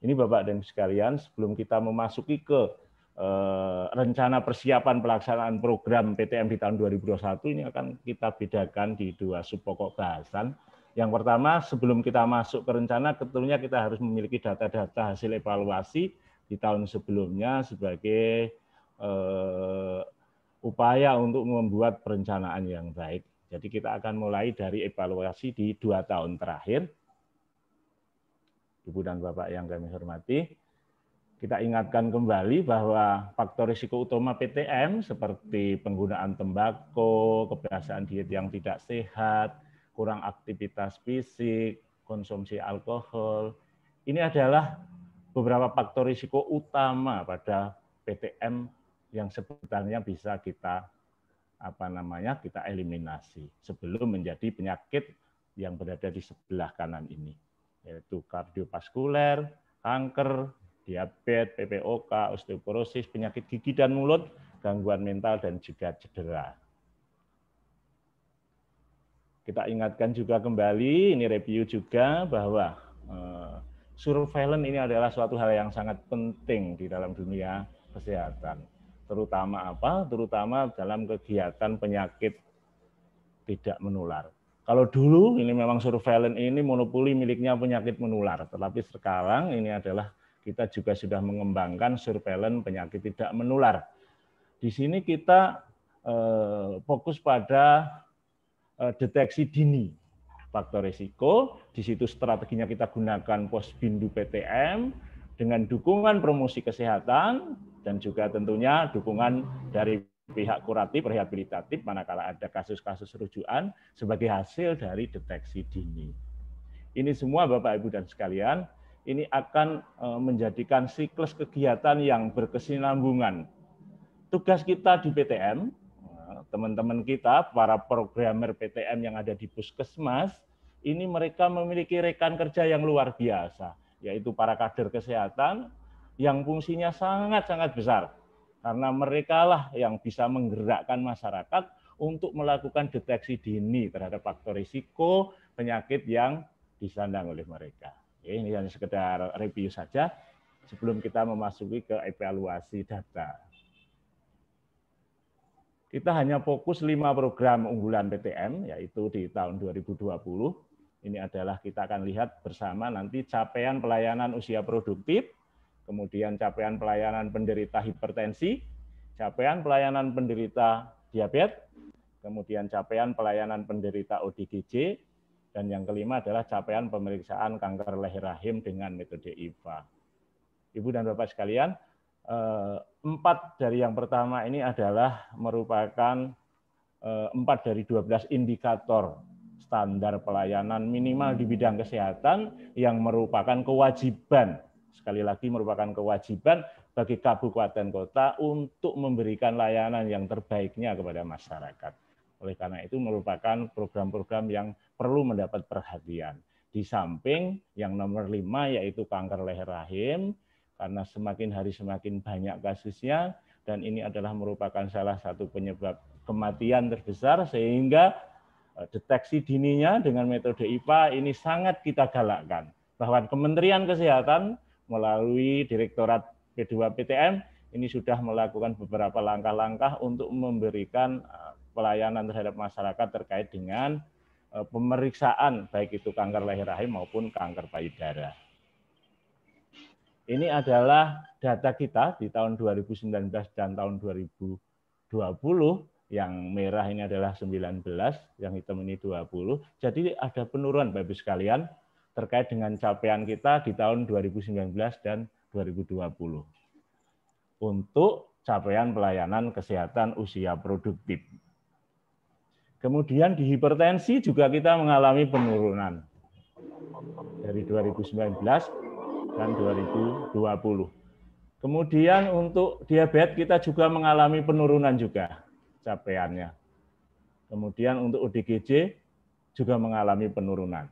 Ini Bapak dan Ibu sekalian, sebelum kita memasuki ke rencana persiapan pelaksanaan program PTM di tahun 2021, ini akan kita bedakan di 2 subpokok bahasan. Yang pertama, sebelum kita masuk ke rencana, tentunya kita harus memiliki data-data hasil evaluasi di tahun sebelumnya sebagai upaya untuk membuat perencanaan yang baik. Jadi kita akan mulai dari evaluasi di 2 tahun terakhir. Ibu dan Bapak yang kami hormati, kita ingatkan kembali bahwa faktor risiko utama PTM seperti penggunaan tembakau, kebiasaan diet yang tidak sehat, kurang aktivitas fisik, konsumsi alkohol, ini adalah beberapa faktor risiko utama pada PTM yang sebenarnya bisa kita kita eliminasi sebelum menjadi penyakit yang berada di sebelah kanan ini, yaitu kardiovaskuler, kanker, diabetes, PPOK, osteoporosis, penyakit gigi dan mulut, gangguan mental, dan juga cedera. Kita ingatkan juga kembali, ini review juga bahwa surveillance ini adalah suatu hal yang sangat penting di dalam dunia kesehatan. Terutama apa? Terutama dalam kegiatan penyakit tidak menular. Kalau dulu ini memang surveillance ini monopoli miliknya penyakit menular, tetapi sekarang ini adalah kita juga sudah mengembangkan surveillance penyakit tidak menular. Di sini kita fokus pada deteksi dini faktor risiko. Di situ strateginya kita gunakan posbindu PTM dengan dukungan promosi kesehatan dan juga tentunya dukungan dari pihak kuratif rehabilitatif manakala ada kasus-kasus rujukan sebagai hasil dari deteksi dini. Ini semua Bapak Ibu dan sekalian, ini akan menjadikan siklus kegiatan yang berkesinambungan. Tugas kita di PTM, teman-teman kita, para programmer PTM yang ada di puskesmas, ini mereka memiliki rekan kerja yang luar biasa, yaitu para kader kesehatan yang fungsinya sangat-sangat besar. Karena mereka lah yang bisa menggerakkan masyarakat untuk melakukan deteksi dini terhadap faktor risiko penyakit yang disandang oleh mereka. Ini hanya sekedar review saja sebelum kita memasuki ke evaluasi data. kita hanya fokus 5 program unggulan PTM, yaitu di tahun 2020. Ini adalah kita akan lihat bersama nanti capaian pelayanan usia produktif, kemudian capaian pelayanan penderita hipertensi, capaian pelayanan penderita diabetes, kemudian capaian pelayanan penderita ODGJ, dan yang kelima adalah capaian pemeriksaan kanker leher rahim dengan metode IVA. Ibu dan Bapak sekalian, 4 dari yang pertama ini adalah merupakan 4 dari 12 indikator standar pelayanan minimal di bidang kesehatan yang merupakan kewajiban, sekali lagi merupakan kewajiban bagi kabupaten kota untuk memberikan layanan yang terbaiknya kepada masyarakat. Oleh karena itu merupakan program-program yang perlu mendapat perhatian. Di samping yang nomor 5 yaitu kanker leher rahim, karena semakin hari semakin banyak kasusnya, dan ini adalah merupakan salah satu penyebab kematian terbesar, sehingga deteksi dininya dengan metode IPA ini sangat kita galakkan. Bahwa Kementerian Kesehatan melalui Direktorat P2 PTM ini sudah melakukan beberapa langkah-langkah untuk memberikan pelayanan terhadap masyarakat terkait dengan pemeriksaan, baik itu kanker leher rahim maupun kanker payudara. Ini adalah data kita di tahun 2019 dan tahun 2020. Yang merah ini adalah 19, yang hitam ini 20. Jadi ada penurunan Bapak Ibu sekalian terkait dengan capaian kita di tahun 2019 dan 2020. Untuk capaian pelayanan kesehatan usia produktif. Kemudian di hipertensi juga kita mengalami penurunan dari 2019 dan 2020. Kemudian untuk diabetes kita juga mengalami penurunan juga capaiannya. Kemudian untuk ODGJ juga mengalami penurunan.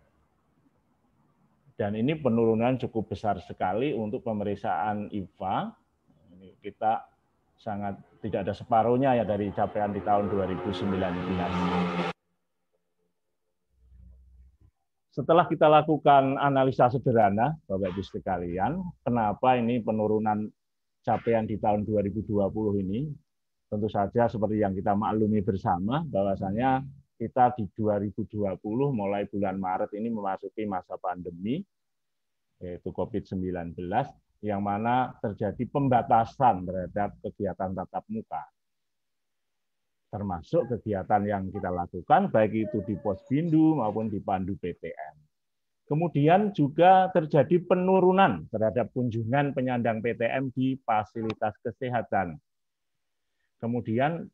Dan ini penurunan cukup besar sekali untuk pemeriksaan IVA. Ini kita sangat tidak ada separuhnya ya dari capaian di tahun 2019. Setelah kita lakukan analisa sederhana, Bapak Ibu sekalian, kenapa ini penurunan capaian di tahun 2020 ini? Tentu saja seperti yang kita maklumi bersama, bahwasanya kita di 2020 mulai bulan Maret ini memasuki masa pandemi, yaitu COVID-19, yang mana terjadi pembatasan terhadap kegiatan tatap muka. Termasuk kegiatan yang kita lakukan, baik itu di Posbindu maupun di Pandu PTM. Kemudian juga terjadi penurunan terhadap kunjungan penyandang PTM di fasilitas kesehatan. Kemudian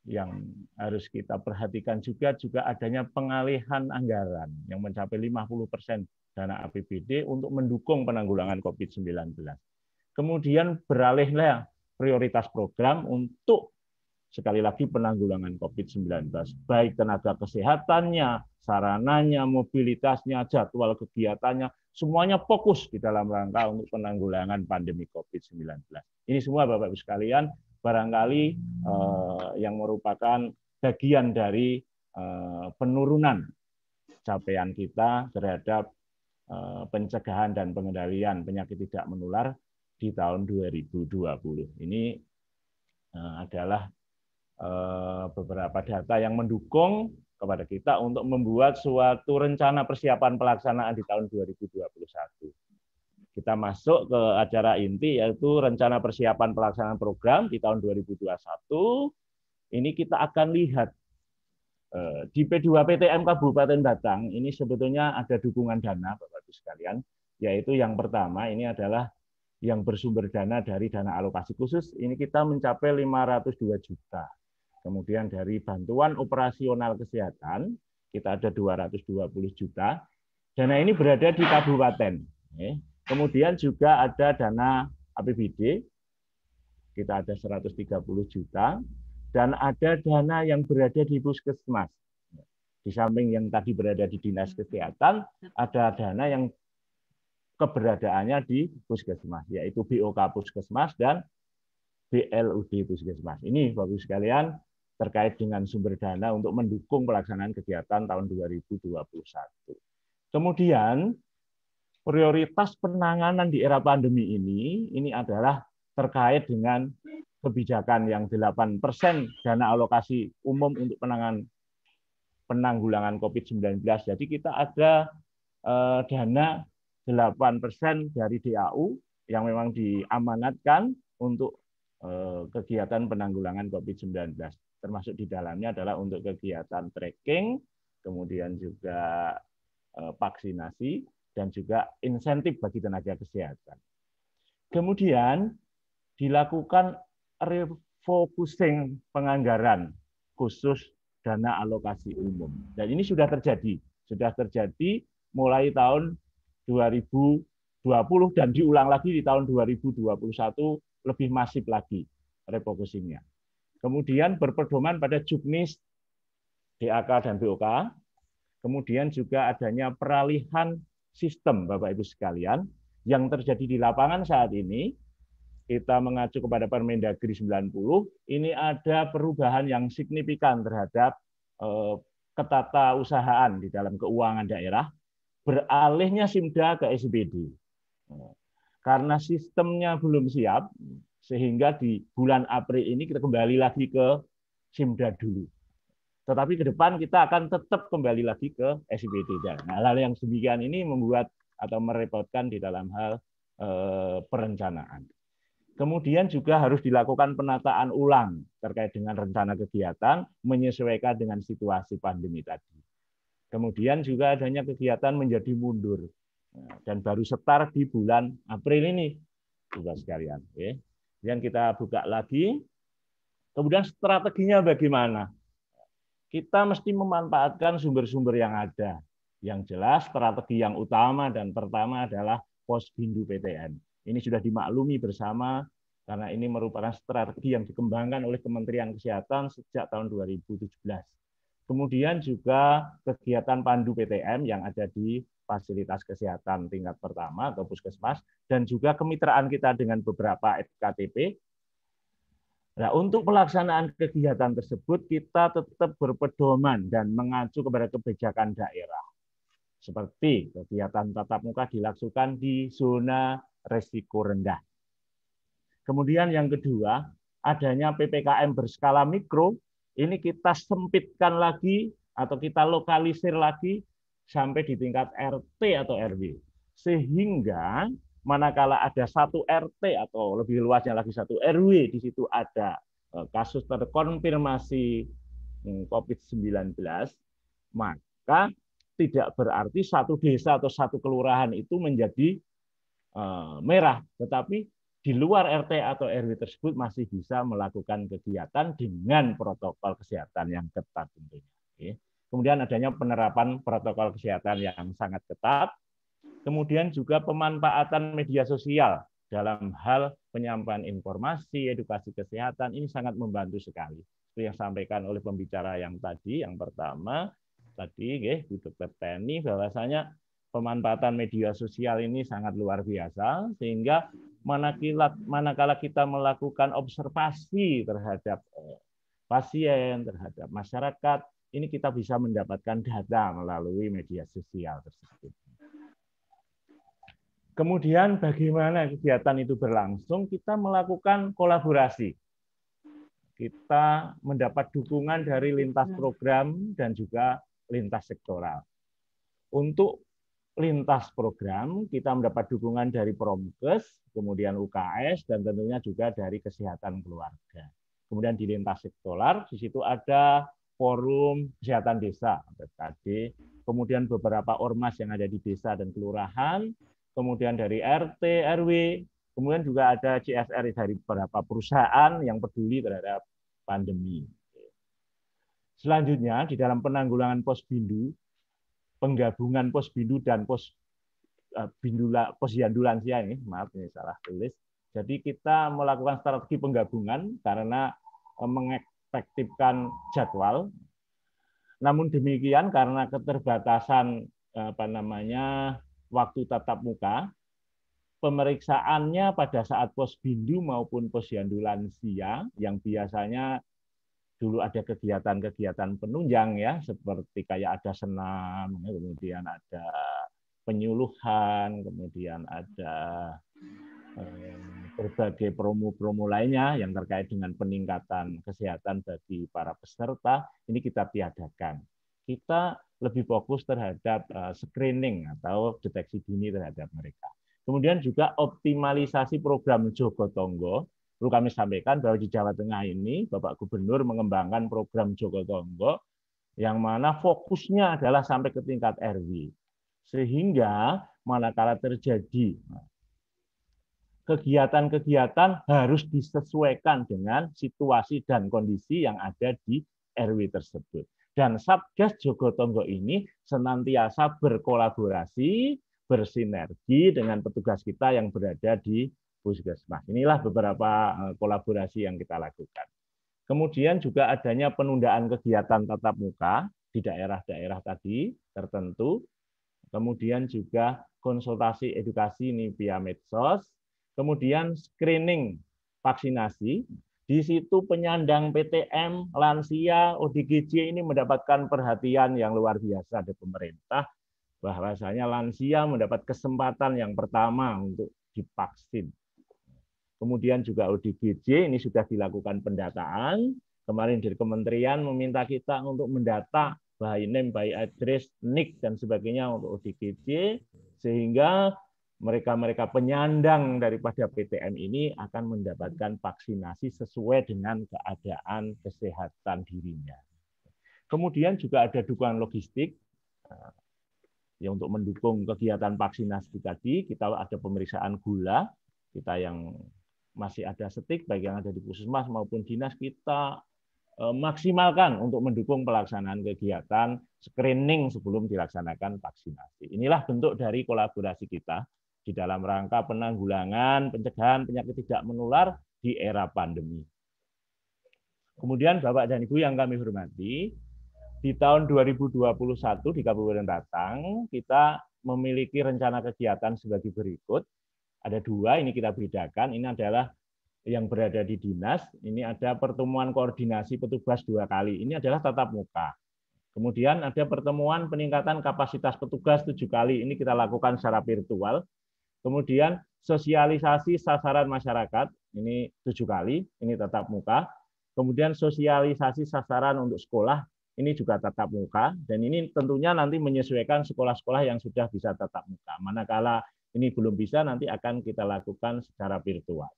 yang harus kita perhatikan juga adanya pengalihan anggaran yang mencapai 50% dana APBD untuk mendukung penanggulangan COVID-19. Kemudian beralihlah prioritas program untuk sekali lagi penanggulangan COVID-19, baik tenaga kesehatannya, sarananya, mobilitasnya, jadwal kegiatannya, semuanya fokus di dalam rangka untuk penanggulangan pandemi COVID-19. Ini semua Bapak Ibu sekalian, barangkali yang merupakan bagian dari penurunan capaian kita terhadap pencegahan dan pengendalian penyakit tidak menular di tahun 2020. Ini adalah beberapa data yang mendukung kepada kita untuk membuat suatu rencana persiapan pelaksanaan di tahun 2021. Kita masuk ke acara inti, yaitu rencana persiapan pelaksanaan program di tahun 2021. Ini kita akan lihat di P2 PTM Kabupaten Batang, ini sebetulnya ada dukungan dana, Bapak Ibu sekalian, yaitu yang pertama ini adalah yang bersumber dana dari dana alokasi khusus, ini kita mencapai 502 juta. Kemudian dari bantuan operasional kesehatan, kita ada 220 juta. Dana ini berada di kabupaten. Kemudian juga ada dana APBD, kita ada 130 juta. Dan ada dana yang berada di puskesmas. Di samping yang tadi berada di dinas kesehatan, ada dana yang keberadaannya di puskesmas, yaitu BOK puskesmas dan BLUD puskesmas. Ini Bapak Ibu sekalian, terkait dengan sumber dana untuk mendukung pelaksanaan kegiatan tahun 2021. Kemudian, prioritas penanganan di era pandemi ini adalah terkait dengan kebijakan yang 8% dana alokasi umum untuk penanggulangan COVID-19. Jadi kita ada dana 8% dari DAU yang memang diamanatkan untuk kegiatan penanggulangan COVID-19. Termasuk di dalamnya adalah untuk kegiatan tracking, kemudian juga vaksinasi, dan juga insentif bagi tenaga kesehatan. Kemudian dilakukan refocusing penganggaran khusus dana alokasi umum. Dan ini sudah terjadi mulai tahun 2020 dan diulang lagi di tahun 2021 lebih masif lagi refocusingnya. Kemudian berpedoman pada juknis DAK dan BOK, kemudian juga adanya peralihan sistem, Bapak Ibu sekalian, yang terjadi di lapangan saat ini. Kita mengacu kepada Permendagri 90, ini ada perubahan yang signifikan terhadap ketatausahaan di dalam keuangan daerah, beralihnya SIMDA ke SIBD. Karena sistemnya belum siap, sehingga di bulan April ini kita kembali lagi ke SIMDA dulu. Tetapi ke depan kita akan tetap kembali lagi ke SIBD. Nah, hal yang demikian ini membuat atau merepotkan di dalam hal perencanaan. Kemudian juga harus dilakukan penataan ulang terkait dengan rencana kegiatan menyesuaikan dengan situasi pandemi tadi. Kemudian juga adanya kegiatan menjadi mundur dan baru start di bulan April ini, Bapak sekalian. Yang kita buka lagi. Kemudian strateginya bagaimana? Kita mesti memanfaatkan sumber-sumber yang ada. Yang jelas strategi yang utama dan pertama adalah Posbindu PTN. Ini sudah dimaklumi bersama karena ini merupakan strategi yang dikembangkan oleh Kementerian Kesehatan sejak tahun 2017. Kemudian juga kegiatan Pandu PTM yang ada di fasilitas kesehatan tingkat pertama atau puskesmas, dan juga kemitraan kita dengan beberapa FKTP. Nah, untuk pelaksanaan kegiatan tersebut kita tetap berpedoman dan mengacu kepada kebijakan daerah. Seperti kegiatan tatap muka dilakukan di zona risiko rendah. Kemudian yang kedua, adanya PPKM berskala mikro, ini kita sempitkan lagi atau kita lokalisir lagi sampai di tingkat RT atau RW. Sehingga manakala ada satu RT atau lebih luasnya lagi satu RW, di situ ada kasus terkonfirmasi COVID-19, maka tidak berarti satu desa atau satu kelurahan itu menjadi merah, tetapi di luar RT atau RW tersebut masih bisa melakukan kegiatan dengan protokol kesehatan yang ketat tentunya. Kemudian adanya penerapan protokol kesehatan yang sangat ketat. Kemudian juga pemanfaatan media sosial dalam hal penyampaian informasi, edukasi kesehatan, ini sangat membantu sekali. Itu yang disampaikan oleh pembicara yang tadi, yang pertama, tadi Bu Dr. Teni, bahwasanya pemanfaatan media sosial ini sangat luar biasa, sehingga manakala kita melakukan observasi terhadap pasien, terhadap masyarakat, ini kita bisa mendapatkan data melalui media sosial tersebut. Kemudian bagaimana kegiatan itu berlangsung? Kita melakukan kolaborasi. Kita mendapat dukungan dari lintas program dan juga lintas sektoral. Untuk lintas program, kita mendapat dukungan dari Promkes, kemudian UKS, dan tentunya juga dari Kesehatan Keluarga. Kemudian di lintas sektoral, di situ ada Forum Kesehatan Desa, PKD, kemudian beberapa ormas yang ada di desa dan kelurahan, kemudian dari RT, RW, kemudian juga ada CSR dari beberapa perusahaan yang peduli terhadap pandemi. Selanjutnya, di dalam penanggulangan Posbindu, penggabungan Posbindu dan Posyandu Lansia ini, maaf ini salah tulis. Jadi kita melakukan strategi penggabungan karena mengefektifkan jadwal. Namun demikian karena keterbatasan waktu tatap muka, pemeriksaannya pada saat Posbindu maupun Posyandu Lansia yang biasanya dulu ada kegiatan-kegiatan penunjang ya, seperti kayak ada senam, kemudian ada penyuluhan, kemudian ada berbagai promo-promo lainnya yang terkait dengan peningkatan kesehatan bagi para peserta, ini kita tiadakan. Kita lebih fokus terhadap screening atau deteksi dini terhadap mereka. Kemudian juga optimalisasi program Jogotongo. Perlu kami sampaikan bahwa di Jawa Tengah ini Bapak Gubernur mengembangkan program Jogotongo yang mana fokusnya adalah sampai ke tingkat RW. Sehingga manakala terjadi kegiatan-kegiatan harus disesuaikan dengan situasi dan kondisi yang ada di RW tersebut. Dan Satgas Jogotongo ini senantiasa berkolaborasi, bersinergi dengan petugas kita yang berada di Puskesmas. Inilah beberapa kolaborasi yang kita lakukan. Kemudian juga adanya penundaan kegiatan tatap muka di daerah-daerah tadi tertentu. Kemudian juga konsultasi edukasi ini via medsos. Kemudian screening vaksinasi, di situ penyandang PTM, lansia, ODGJ ini mendapatkan perhatian yang luar biasa dari pemerintah, bahwasanya lansia mendapat kesempatan yang pertama untuk divaksin. Kemudian juga ODGJ ini sudah dilakukan pendataan, kemarin dari kementerian meminta kita untuk mendata by name, by address, NIK, dan sebagainya untuk ODGJ, sehingga mereka penyandang daripada PTM ini akan mendapatkan vaksinasi sesuai dengan keadaan kesehatan dirinya. Kemudian juga ada dukungan logistik ya, untuk mendukung kegiatan vaksinasi tadi. Kita ada pemeriksaan gula, kita yang masih ada stik, baik yang ada di puskesmas maupun dinas, kita maksimalkan untuk mendukung pelaksanaan kegiatan screening sebelum dilaksanakan vaksinasi. Inilah bentuk dari kolaborasi kita di dalam rangka penanggulangan, pencegahan penyakit tidak menular di era pandemi. Kemudian Bapak dan Ibu yang kami hormati, di tahun 2021 di Kabupaten Batang, kita memiliki rencana kegiatan sebagai berikut. Ada dua, ini kita bedakan. Ini adalah yang berada di dinas, ini ada pertemuan koordinasi petugas 2 kali. Ini adalah tatap muka. Kemudian ada pertemuan peningkatan kapasitas petugas 7 kali. Ini kita lakukan secara virtual. Kemudian sosialisasi sasaran masyarakat, ini 7 kali, ini tatap muka. Kemudian sosialisasi sasaran untuk sekolah, ini juga tatap muka. Dan ini tentunya nanti menyesuaikan sekolah-sekolah yang sudah bisa tatap muka. Manakala ini belum bisa, nanti akan kita lakukan secara virtual.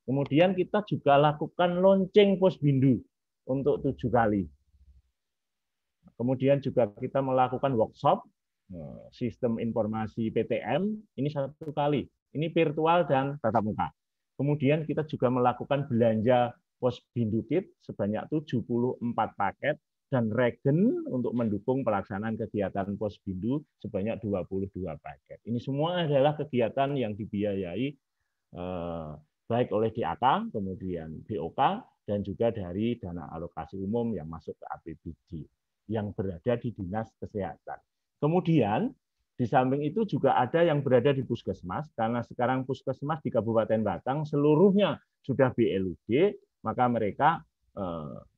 Kemudian kita juga lakukan lonceng Posbindu untuk 7 kali. Kemudian juga kita melakukan workshop sistem informasi PTM, ini 1 kali. Ini virtual dan tatap muka. Kemudian kita juga melakukan belanja Posbindu Kit sebanyak 74 paket dan regen untuk mendukung pelaksanaan kegiatan Posbindu sebanyak 22 paket. Ini semua adalah kegiatan yang dibiayai baik oleh DAK, kemudian BOK, dan juga dari dana alokasi umum yang masuk ke APBD yang berada di Dinas Kesehatan. Kemudian di samping itu juga ada yang berada di puskesmas, karena sekarang puskesmas di Kabupaten Batang seluruhnya sudah BLUG, maka mereka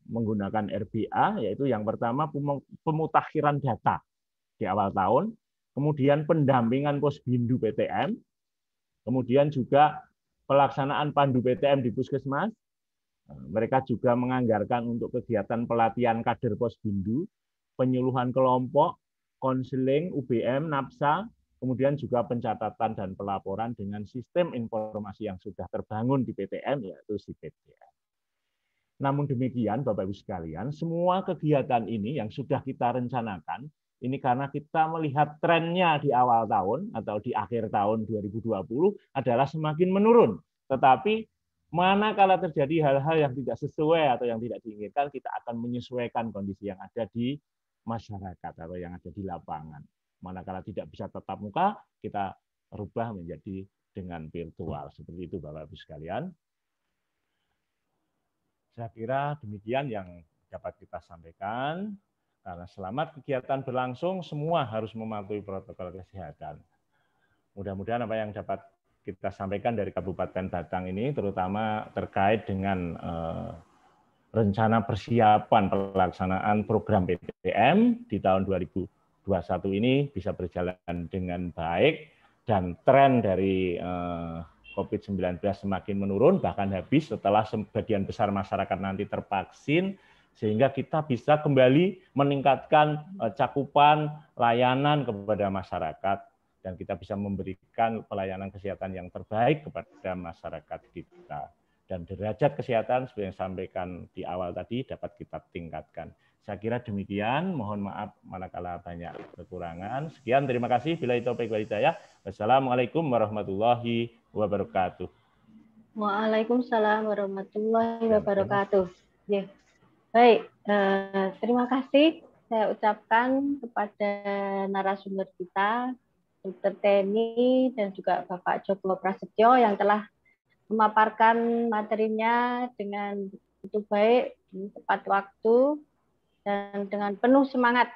menggunakan RBA, yaitu yang pertama pemutakhiran data di awal tahun, kemudian pendampingan Posbindu PTM, kemudian juga pelaksanaan pandu PTM di puskesmas. Mereka juga menganggarkan untuk kegiatan pelatihan kader Posbindu, penyuluhan kelompok, konseling, UBM, NAPSA, kemudian juga pencatatan dan pelaporan dengan sistem informasi yang sudah terbangun di PTM, yaitu SIPTM. Namun demikian, Bapak Ibu sekalian, semua kegiatan ini yang sudah kita rencanakan, ini karena kita melihat trennya di awal tahun atau di akhir tahun 2020 adalah semakin menurun. Tetapi manakala terjadi hal-hal yang tidak sesuai atau yang tidak diinginkan, kita akan menyesuaikan kondisi yang ada di masyarakat atau yang ada di lapangan. Manakala tidak bisa tatap muka, kita rubah menjadi dengan virtual. Seperti itu Bapak Ibu sekalian. Saya kira demikian yang dapat kita sampaikan. Karena selama kegiatan berlangsung, semua harus mematuhi protokol kesehatan. Mudah-mudahan apa yang dapat kita sampaikan dari Kabupaten Batang ini, terutama terkait dengan rencana persiapan pelaksanaan program PTM di tahun 2021 ini bisa berjalan dengan baik, dan tren dari COVID-19 semakin menurun, bahkan habis setelah sebagian besar masyarakat nanti tervaksin, sehingga kita bisa kembali meningkatkan cakupan layanan kepada masyarakat, dan kita bisa memberikan pelayanan kesehatan yang terbaik kepada masyarakat kita. Dan derajat kesehatan seperti yang disampaikan di awal tadi dapat kita tingkatkan. Saya kira demikian, mohon maaf manakala banyak kekurangan. Sekian, terima kasih. Billahi taufiq wal hidayah. Wassalamualaikum warahmatullahi wabarakatuh. Waalaikumsalam warahmatullahi wabarakatuh. Ya. Baik, terima kasih saya ucapkan kepada narasumber kita, Dr. Teni dan juga Bapak Joko Prasetyo yang telah memaparkan materinya dengan begitu baik, tepat waktu, dan dengan penuh semangat.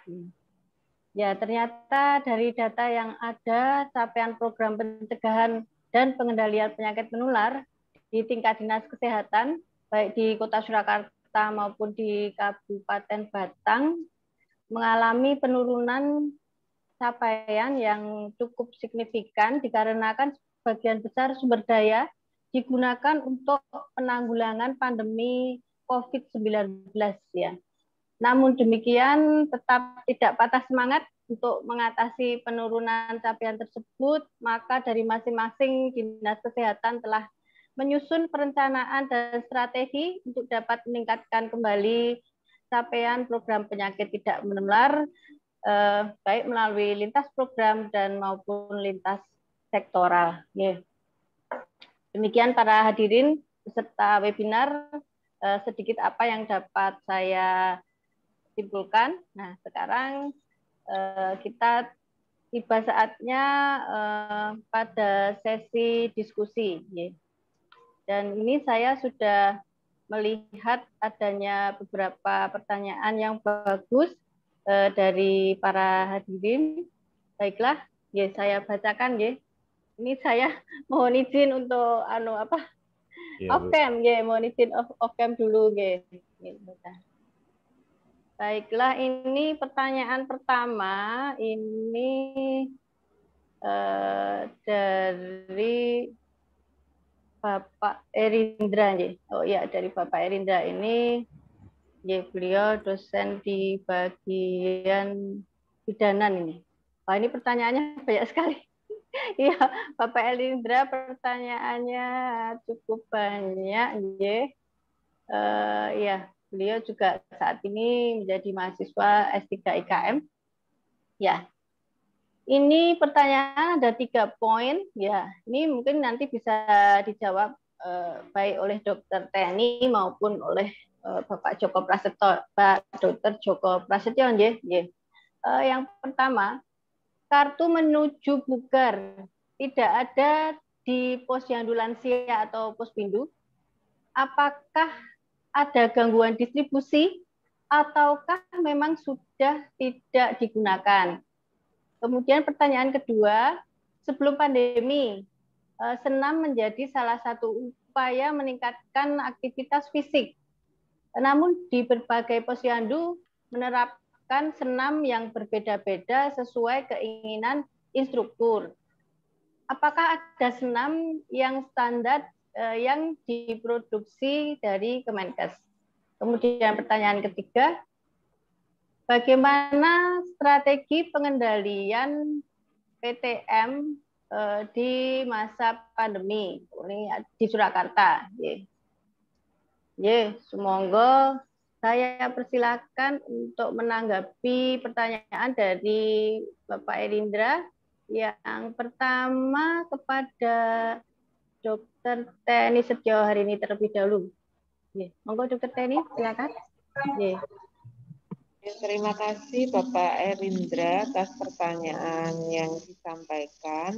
Ya, ternyata dari data yang ada, capaian program pencegahan dan pengendalian penyakit menular di tingkat dinas kesehatan, baik di Kota Surakarta maupun di Kabupaten Batang, mengalami penurunan capaian yang cukup signifikan dikarenakan sebagian besar sumber daya digunakan untuk penanggulangan pandemi COVID-19 ya. Namun demikian tetap tidak patah semangat untuk mengatasi penurunan capaian tersebut, maka dari masing-masing dinas kesehatan telah menyusun perencanaan dan strategi untuk dapat meningkatkan kembali capaian program penyakit tidak menular, baik melalui lintas program dan maupun lintas sektoral. Demikian para hadirin peserta webinar, sedikit apa yang dapat saya simpulkan. Nah, sekarang kita tiba saatnya pada sesi diskusi. Dan ini saya sudah melihat adanya beberapa pertanyaan yang bagus dari para hadirin. Baiklah, saya bacakan. Ini saya mohon izin untuk off cam, mohon izin off cam dulu. Baiklah, ini pertanyaan pertama ini dari Bapak Erindra. Oh ya, dari Bapak Erindra ini, beliau dosen di bagian pidanan ini. Wah, ini pertanyaannya banyak sekali. Iya, Bapak Erindra, pertanyaannya cukup banyak. Ya, beliau juga saat ini menjadi mahasiswa S3 IKM. Ya, ini pertanyaan ada 3 poin. Ya, ini mungkin nanti bisa dijawab baik oleh Dr. Teni maupun oleh Bapak Joko Prasetyo, Pak Dr. Joko Prasetyo. Yang pertama, kartu menuju bugar tidak ada di posyandu lansia atau pospindu. Apakah ada gangguan distribusi ataukah memang sudah tidak digunakan? Kemudian pertanyaan kedua, sebelum pandemi, senam menjadi salah satu upaya meningkatkan aktivitas fisik. Namun di berbagai posyandu menerapkan senam yang berbeda-beda sesuai keinginan instruktur. Apakah ada senam yang standar yang diproduksi dari Kemenkes? Kemudian pertanyaan ketiga, bagaimana strategi pengendalian PTM di masa pandemi ini di Surakarta? Semoga saya persilakan untuk menanggapi pertanyaan dari Bapak Erindra. Yang pertama kepada Dr. Teni Setio hari ini terlebih dahulu. Monggo Dr. Teni, silakan. Terima kasih Bapak Erindra atas pertanyaan yang disampaikan.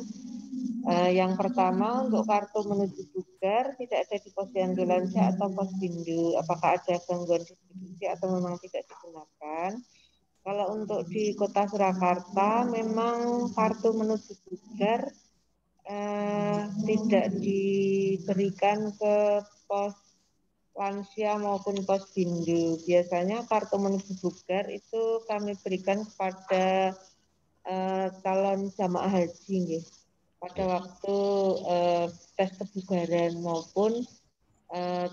Yang pertama, untuk kartu menuju bugar tidak ada di posyandu lansia atau pospindu. Apakah ada gangguan distribusi atau memang tidak digunakan? Kalau untuk di Kota Surakarta, memang kartu menuju bugar tidak diberikan ke pos lansia maupun pospindu. Biasanya kartu menuju bugar itu kami berikan kepada calon jamaah haji pada waktu tes kebugaran maupun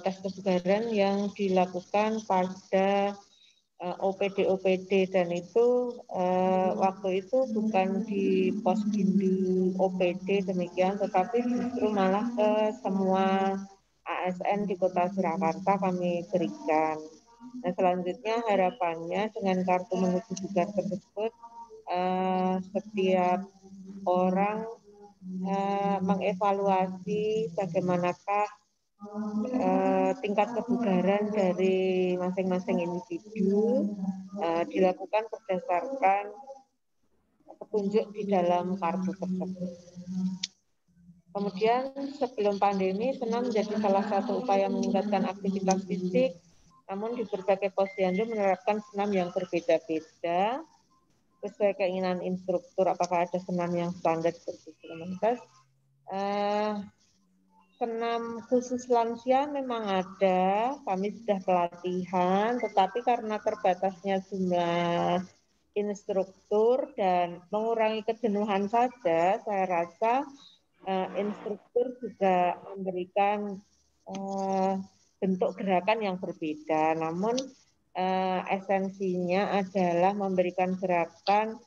tes kebugaran yang dilakukan pada OPD dan itu waktu itu bukan di Posbindu OPD demikian, tetapi justru malah ke semua ASN di Kota Surakarta kami berikan. Nah, selanjutnya harapannya dengan kartu menuju bugar tersebut setiap orang mengevaluasi bagaimanakah tingkat kebugaran dari masing-masing individu dilakukan berdasarkan petunjuk di dalam kartu tersebut. Kemudian sebelum pandemi, senam menjadi salah satu upaya meningkatkan aktivitas fisik, namun di berbagai posyandu menerapkan senam yang berbeda-beda sesuai keinginan instruktur. Apakah ada senam yang standar seperti Kemenkes? Senam khusus lansia memang ada, kami sudah pelatihan, tetapi karena terbatasnya jumlah instruktur dan mengurangi kejenuhan saja, saya rasa instruktur juga memberikan bentuk gerakan yang berbeda. Namun esensinya adalah memberikan gerakan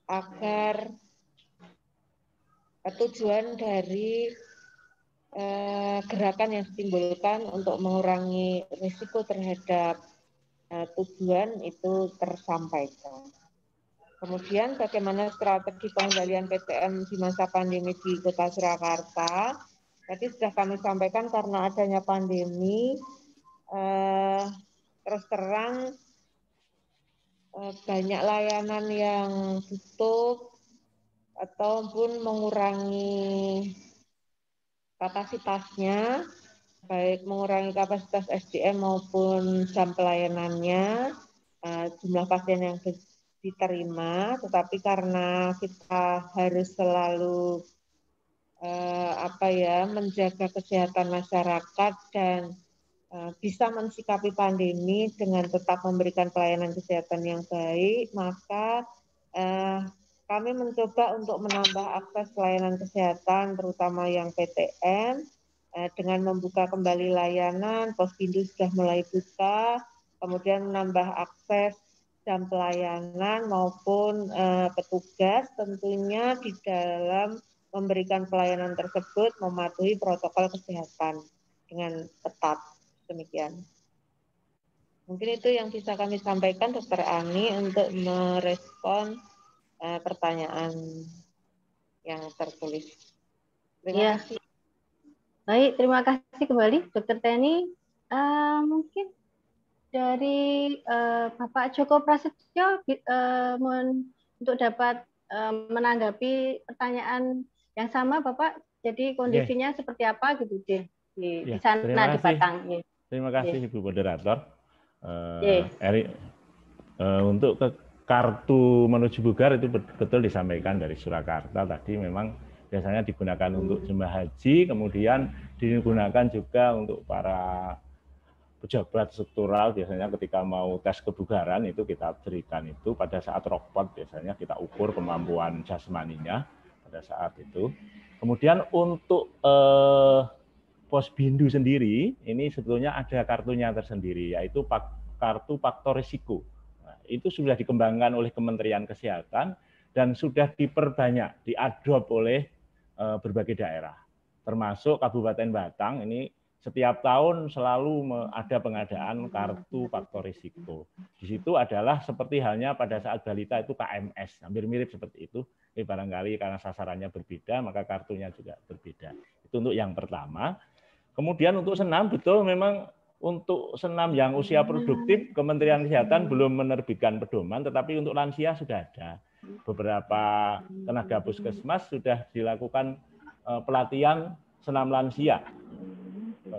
agar tujuan dari gerakan yang ditimbulkan untuk mengurangi risiko terhadap tujuan itu tersampaikan. Kemudian bagaimana strategi pengendalian PTM di masa pandemi di Kota Surakarta? Tadi sudah kami sampaikan karena adanya pandemi, terus terang banyak layanan yang tutup, ataupun mengurangi kapasitasnya, baik mengurangi kapasitas SDM maupun jam pelayanannya, jumlah pasien yang diterima, tetapi karena kita harus selalu menjaga kesehatan masyarakat dan bisa mensikapi pandemi dengan tetap memberikan pelayanan kesehatan yang baik, maka kami mencoba untuk menambah akses pelayanan kesehatan, terutama yang PTM, dengan membuka kembali layanan, Posbindu sudah mulai buka, kemudian menambah akses jam pelayanan maupun petugas tentunya di dalam memberikan pelayanan tersebut mematuhi protokol kesehatan dengan ketat. Demikian. Mungkin itu yang bisa kami sampaikan, Dr. Ani, untuk merespon pertanyaan yang tertulis. Terima kasih. Baik, terima kasih kembali Dr. Teni. Mungkin dari Bapak Joko Prasetyo untuk dapat menanggapi pertanyaan yang sama, Bapak. Jadi kondisinya seperti apa gitu di sana di Batang. Terima kasih Ibu Moderator. Untuk kartu menuju bugar itu betul disampaikan dari Surakarta tadi, memang biasanya digunakan untuk jemaah haji, kemudian digunakan juga untuk para pejabat struktural. Biasanya ketika mau tes kebugaran itu kita berikan itu pada saat rockpot, biasanya kita ukur kemampuan jasmaninya pada saat itu. Kemudian untuk Posbindu sendiri ini sebetulnya ada kartunya tersendiri, yaitu kartu faktor risiko. Nah, itu sudah dikembangkan oleh Kementerian Kesehatan dan sudah diperbanyak, diadop oleh berbagai daerah, termasuk Kabupaten Batang. Ini setiap tahun selalu ada pengadaan kartu faktor risiko. Di situ adalah seperti halnya pada saat balita itu KMS, hampir mirip seperti itu. Barangkali karena sasarannya berbeda, maka kartunya juga berbeda. Itu untuk yang pertama. Kemudian untuk senam, betul memang untuk senam yang usia produktif, Kementerian Kesehatan belum menerbitkan pedoman, tetapi untuk lansia sudah ada. Beberapa tenaga puskesmas sudah dilakukan pelatihan senam lansia.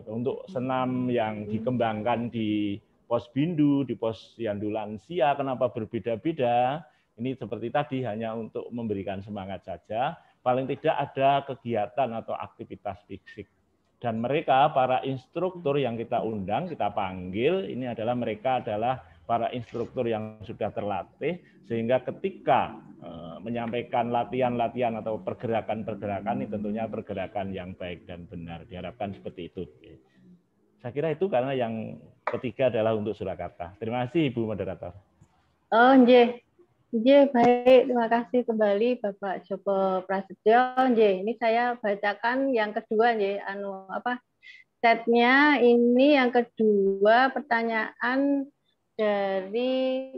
Untuk senam yang dikembangkan di Posbindu, di Posyandu Lansia, kenapa berbeda-beda? Ini seperti tadi hanya untuk memberikan semangat saja, paling tidak ada kegiatan atau aktivitas fisik. Dan mereka, para instruktur yang kita undang, kita panggil, ini adalah mereka adalah para instruktur yang sudah terlatih, sehingga ketika menyampaikan latihan-latihan atau pergerakan-pergerakan ini tentunya pergerakan yang baik dan benar. Diharapkan seperti itu. Saya kira itu, karena yang ketiga adalah untuk Surakarta. Terima kasih Ibu Moderator. Oh, nggih. Nggih, baik. Terima kasih kembali Bapak Joko Prasetyo. Nggih, ini saya bacakan yang kedua nggih, setnya ini yang kedua, pertanyaan dari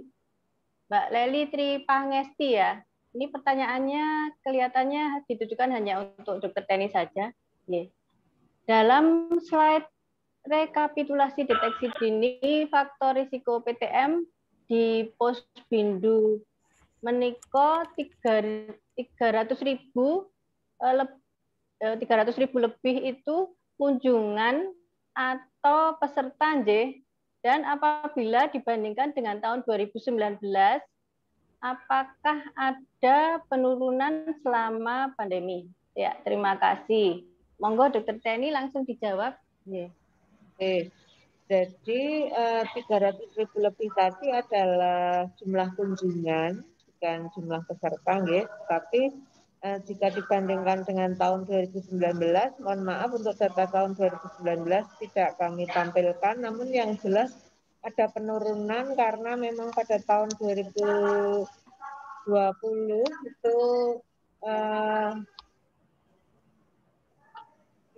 Mbak Leli Tripangesti ya. Ini pertanyaannya kelihatannya ditujukan hanya untuk Dr. Teni saja. Nggih. Dalam slide rekapitulasi deteksi dini faktor risiko PTM di Posbindu menika 300.000 lebih itu kunjungan atau peserta nggih. Dan apabila dibandingkan dengan tahun 2019, apakah ada penurunan selama pandemi? Ya, terima kasih. Monggo Dr. Teni langsung dijawab. Yeah. Oke. Jadi 300.000 lebih tadi adalah jumlah kunjungan, bukan jumlah peserta, nggih. Tapi jika dibandingkan dengan tahun 2019, mohon maaf untuk data tahun 2019 tidak kami tampilkan, namun yang jelas ada penurunan karena memang pada tahun 2020 itu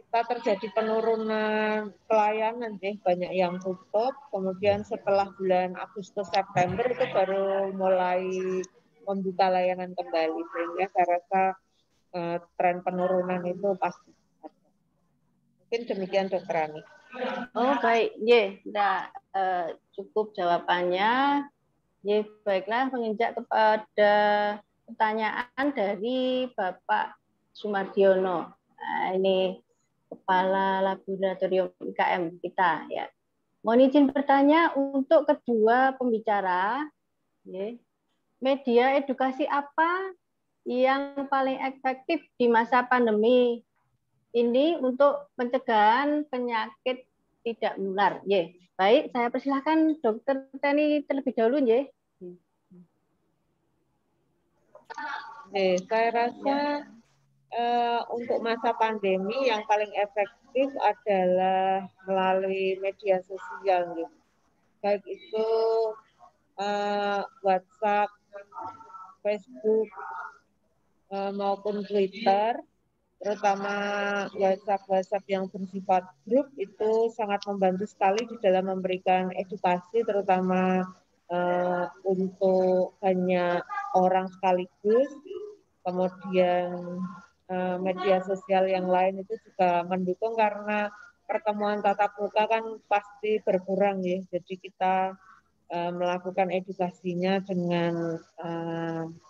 kita terjadi penurunan pelayanan, banyak yang tutup. Kemudian setelah bulan Agustus September itu baru mulai membuka layanan kembali, sehingga saya rasa tren penurunan itu pasti ada. Mungkin demikian Dr. Ani. Oh baik, sudah cukup jawabannya. Baiklah, menginjak kepada pertanyaan dari Bapak Sumardiono. Ini Kepala Laboratorium IKM kita ya. Mohon izin bertanya untuk kedua pembicara, media edukasi apa yang paling efektif di masa pandemi ini untuk pencegahan penyakit tidak menular? Baik, saya persilahkan Dr. Teni terlebih dahulu, Saya rasa untuk masa pandemi yang paling efektif adalah melalui media sosial, baik itu WhatsApp, Facebook maupun Twitter, terutama WhatsApp yang bersifat grup itu sangat membantu sekali di dalam memberikan edukasi, terutama untuk banyak orang sekaligus. Kemudian media sosial yang lain itu juga mendukung karena pertemuan tatap muka kan pasti berkurang ya. Jadi kita melakukan edukasinya dengan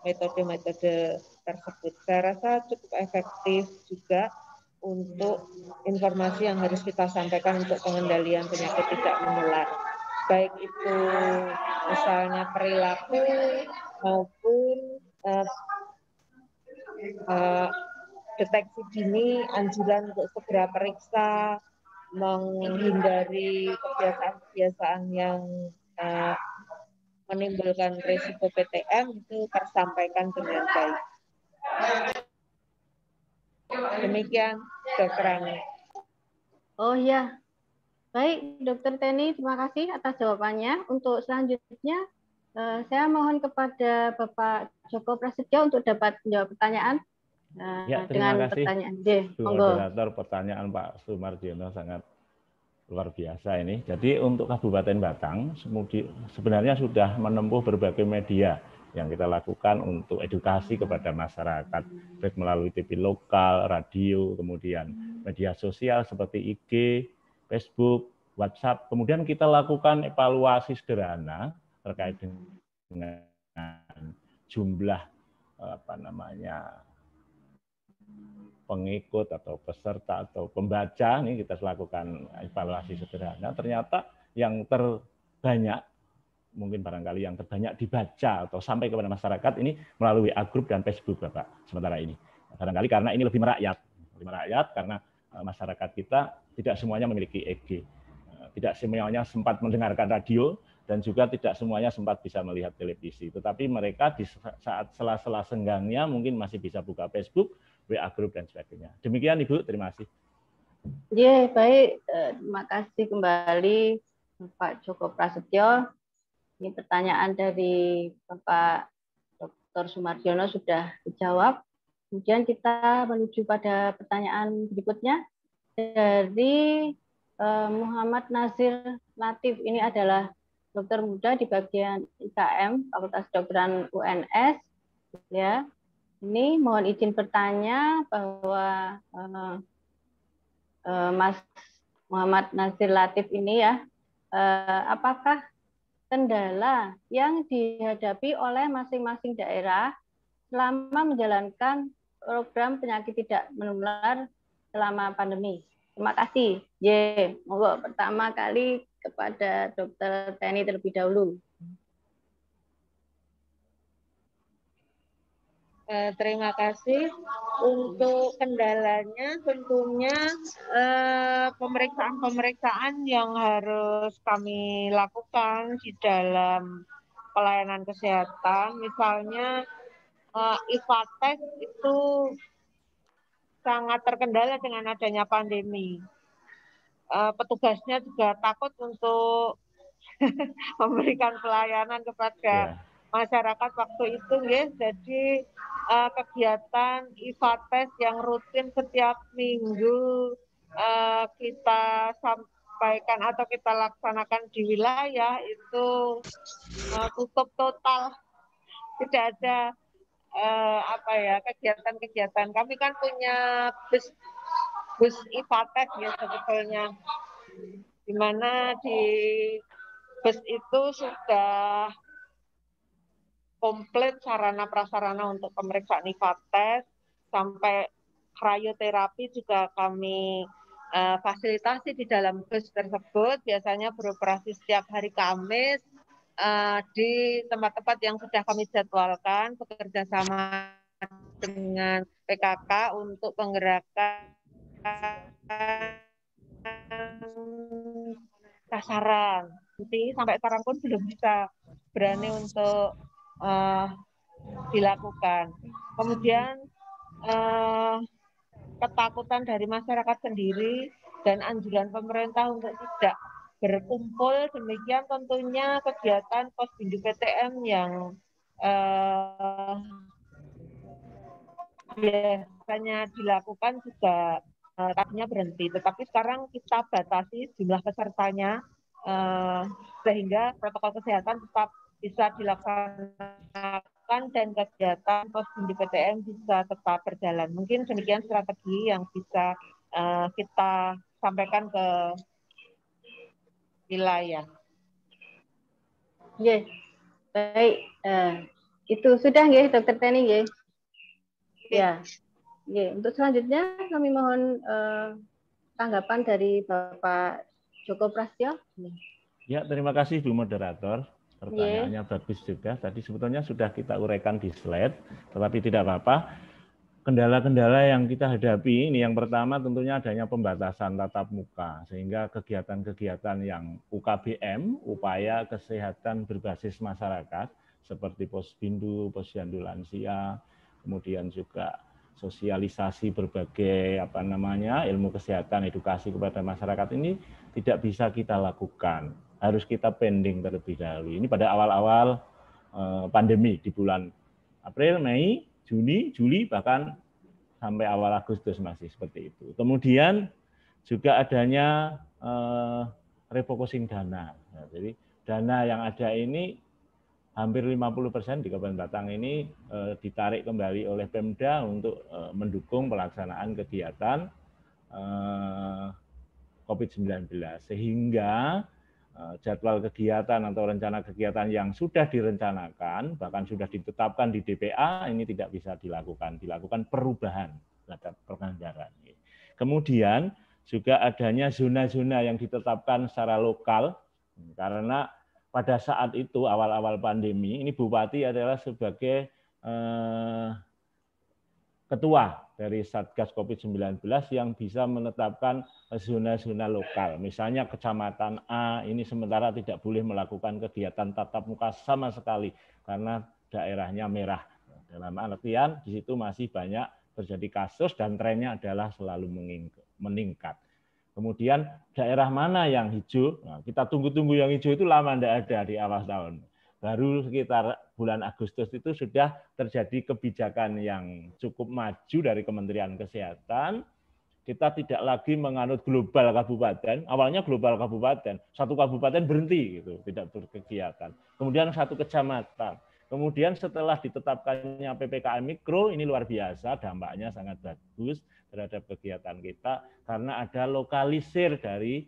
metode-metode tersebut. Saya rasa cukup efektif juga untuk informasi yang harus kita sampaikan untuk pengendalian penyakit tidak menular. Baik itu misalnya perilaku maupun deteksi dini, anjuran untuk segera periksa, menghindari kebiasaan-kebiasaan yang menimbulkan risiko PTM itu tersampaikan dengan baik. Demikian, Dr. Ani. Oh ya, baik Dr. Teni, terima kasih atas jawabannya. Untuk selanjutnya, saya mohon kepada Bapak Joko Prasetyo untuk dapat menjawab pertanyaan. Ya, terima kasih. Moderator, pertanyaan Pak Sumardiono sangat luar biasa ini. Jadi untuk Kabupaten Batang sebenarnya sudah menempuh berbagai media yang kita lakukan untuk edukasi kepada masyarakat, baik melalui TV lokal, radio, kemudian media sosial seperti IG, Facebook, WhatsApp. Kemudian kita lakukan evaluasi sederhana terkait dengan jumlah pengikut atau peserta atau pembaca. Ini kita lakukan evaluasi sederhana. Ternyata yang terbanyak, mungkin barangkali yang terbanyak dibaca atau sampai kepada masyarakat ini melalui WA Group dan Facebook, Bapak, sementara ini. Barangkali karena ini lebih merakyat karena masyarakat kita tidak semuanya memiliki EG. Tidak semuanya sempat mendengarkan radio, dan juga tidak semuanya sempat bisa melihat televisi. Tetapi mereka di saat sela-sela senggangnya mungkin masih bisa buka Facebook, WA Group, dan sebagainya. Demikian Ibu, terima kasih. Ya, baik. Terima kasih kembali Pak Joko Prasetyo. Ini pertanyaan dari Bapak Dr. Sumardiono sudah dijawab. Kemudian kita menuju pada pertanyaan berikutnya dari Muhammad Nazir Latif. Ini adalah dokter muda di bagian IKM Fakultas Kedokteran UNS. Ya, ini mohon izin bertanya bahwa Mas Muhammad Nazir Latif ini ya, apakah kendala yang dihadapi oleh masing-masing daerah selama menjalankan program penyakit tidak menular selama pandemi? Terima kasih. Monggo pertama kali kepada Dr. Teni terlebih dahulu. Terima kasih. Untuk kendalanya tentunya pemeriksaan-pemeriksaan yang harus kami lakukan di dalam pelayanan kesehatan, misalnya IVA-tes itu sangat terkendala dengan adanya pandemi. Petugasnya juga takut untuk memberikan pelayanan kepada masyarakat waktu itu, ya. Jadi kegiatan IVA-tes yang rutin setiap minggu kita sampaikan atau kita laksanakan di wilayah itu tutup total, tidak ada kegiatan-kegiatan. Kami kan punya bus IVA-tes ya sebetulnya, di mana di bus itu sudah komplit sarana prasarana untuk pemeriksaan IVA-tes, sampai krioterapi juga kami fasilitasi di dalam bus tersebut. Biasanya beroperasi setiap hari Kamis di tempat-tempat yang sudah kami jadwalkan, bekerja sama dengan PKK untuk penggerakan sasaran. Nanti sampai sekarang pun belum bisa berani untuk dilakukan. Kemudian ketakutan dari masyarakat sendiri dan anjuran pemerintah untuk tidak berkumpul, demikian tentunya kegiatan Posbindu PTM yang biasanya dilakukan juga tadinya berhenti, tetapi sekarang kita batasi jumlah pesertanya sehingga protokol kesehatan tetap bisa dilaksanakan dan kegiatan Posbindu PTM bisa tetap berjalan. Mungkin demikian strategi yang bisa kita sampaikan ke wilayah. Baik. Itu sudah nggih, Dr. Teni nggih. Ya. Untuk selanjutnya kami mohon tanggapan dari Bapak Joko Prasetyo. Ya, terima kasih Bu Moderator. Pertanyaannya bagus juga. Tadi sebetulnya sudah kita uraikan di slide, tetapi tidak apa-apa. Kendala-kendala yang kita hadapi ini yang pertama tentunya adanya pembatasan tatap muka, sehingga kegiatan-kegiatan yang UKBM, upaya kesehatan berbasis masyarakat, seperti Posbindu, Posyandu Lansia, kemudian juga sosialisasi berbagai ilmu kesehatan, edukasi kepada masyarakat ini tidak bisa kita lakukan. Harus kita pending terlebih dahulu. Ini pada awal-awal pandemi di bulan April, Mei, Juni, Juli, bahkan sampai awal Agustus masih seperti itu. Kemudian juga adanya refocusing dana. Nah, jadi dana yang ada ini hampir 50% di Kabupaten Batang ini ditarik kembali oleh Pemda untuk mendukung pelaksanaan kegiatan COVID-19. Sehingga jadwal kegiatan atau rencana kegiatan yang sudah direncanakan, bahkan sudah ditetapkan di DPA, ini tidak bisa dilakukan perubahan terhadap penganggaran. Kemudian juga adanya zona-zona yang ditetapkan secara lokal, karena pada saat itu awal-awal pandemi, ini Bupati adalah sebagai ketua dari Satgas COVID-19 yang bisa menetapkan zona-zona lokal. Misalnya kecamatan A ini sementara tidak boleh melakukan kegiatan tatap muka sama sekali karena daerahnya merah. Dalam artian di situ masih banyak terjadi kasus dan trennya adalah selalu meningkat. Kemudian daerah mana yang hijau? Nah, kita tunggu-tunggu yang hijau itu lama tidak ada di awal tahun. Baru sekitar bulan Agustus itu sudah terjadi kebijakan yang cukup maju dari Kementerian Kesehatan. Kita tidak lagi menganut global kabupaten. Awalnya global kabupaten, satu kabupaten berhenti gitu, tidak berkegiatan. Kemudian satu kecamatan. Kemudian setelah ditetapkannya PPKM Mikro, ini luar biasa, dampaknya sangat bagus terhadap kegiatan kita karena ada lokalisir dari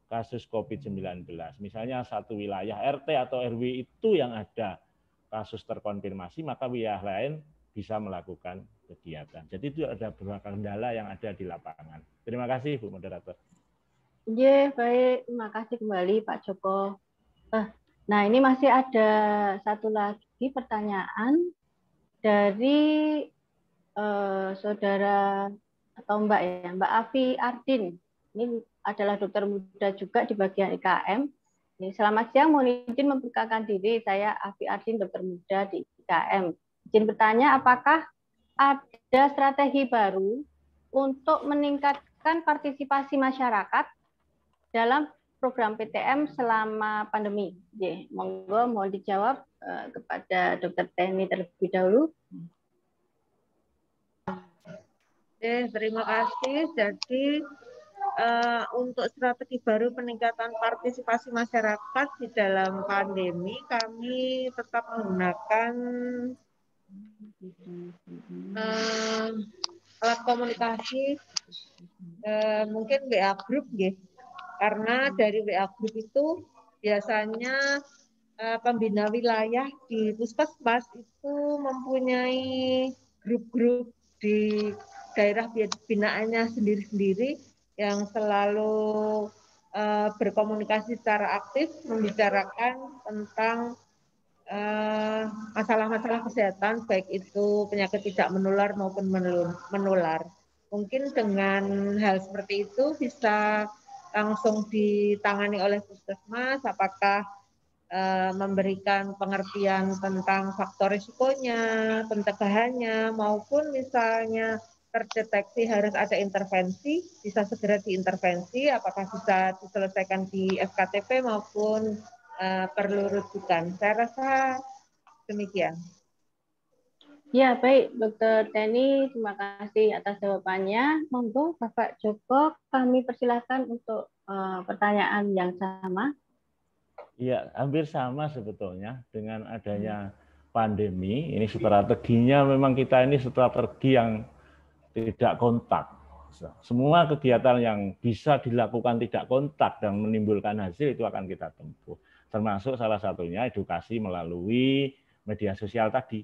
kasus COVID-19. Misalnya satu wilayah RT atau RW itu yang ada kasus terkonfirmasi, maka wilayah lain bisa melakukan kegiatan. Jadi itu ada beberapa kendala yang ada di lapangan. Terima kasih, Bu Moderator. Iya, baik. Terima kasih kembali, Pak Joko. Nah, ini masih ada satu lagi pertanyaan dari saudara atau Mbak ya, Mbak Afi Ardin. Ini adalah dokter muda juga di bagian IKM. Selamat siang, mohon izin memperkenalkan diri. Saya Afi Ardin, dokter muda di IKM. Izin bertanya, apakah ada strategi baru untuk meningkatkan partisipasi masyarakat dalam program PTM selama pandemi? Monggo, mohon dijawab kepada Dr. Teni terlebih dahulu. Terima kasih. Jadi untuk strategi baru peningkatan partisipasi masyarakat di dalam pandemi, kami tetap menggunakan alat komunikasi, mungkin WA Group, karena dari WA Group itu biasanya pembina wilayah di puskesmas itu mempunyai grup-grup di daerah binaannya sendiri-sendiri yang selalu berkomunikasi secara aktif, membicarakan tentang masalah-masalah kesehatan, baik itu penyakit tidak menular maupun menular. Mungkin dengan hal seperti itu bisa langsung ditangani oleh puskesmas, apakah memberikan pengertian tentang faktor risikonya, pencegahannya, maupun misalnya terdeteksi harus ada intervensi, bisa segera diintervensi, apakah bisa diselesaikan di FKTP maupun perlu rujukan. Saya rasa demikian. Ya, baik, Dr. Teni, terima kasih atas jawabannya. Monggo, Bapak Joko, kami persilahkan untuk pertanyaan yang sama. Iya, hampir sama sebetulnya dengan adanya pandemi. Ini strateginya memang kita ini strategi yang tidak kontak. Semua kegiatan yang bisa dilakukan tidak kontak dan menimbulkan hasil itu akan kita tempuh. Termasuk salah satunya edukasi melalui media sosial tadi.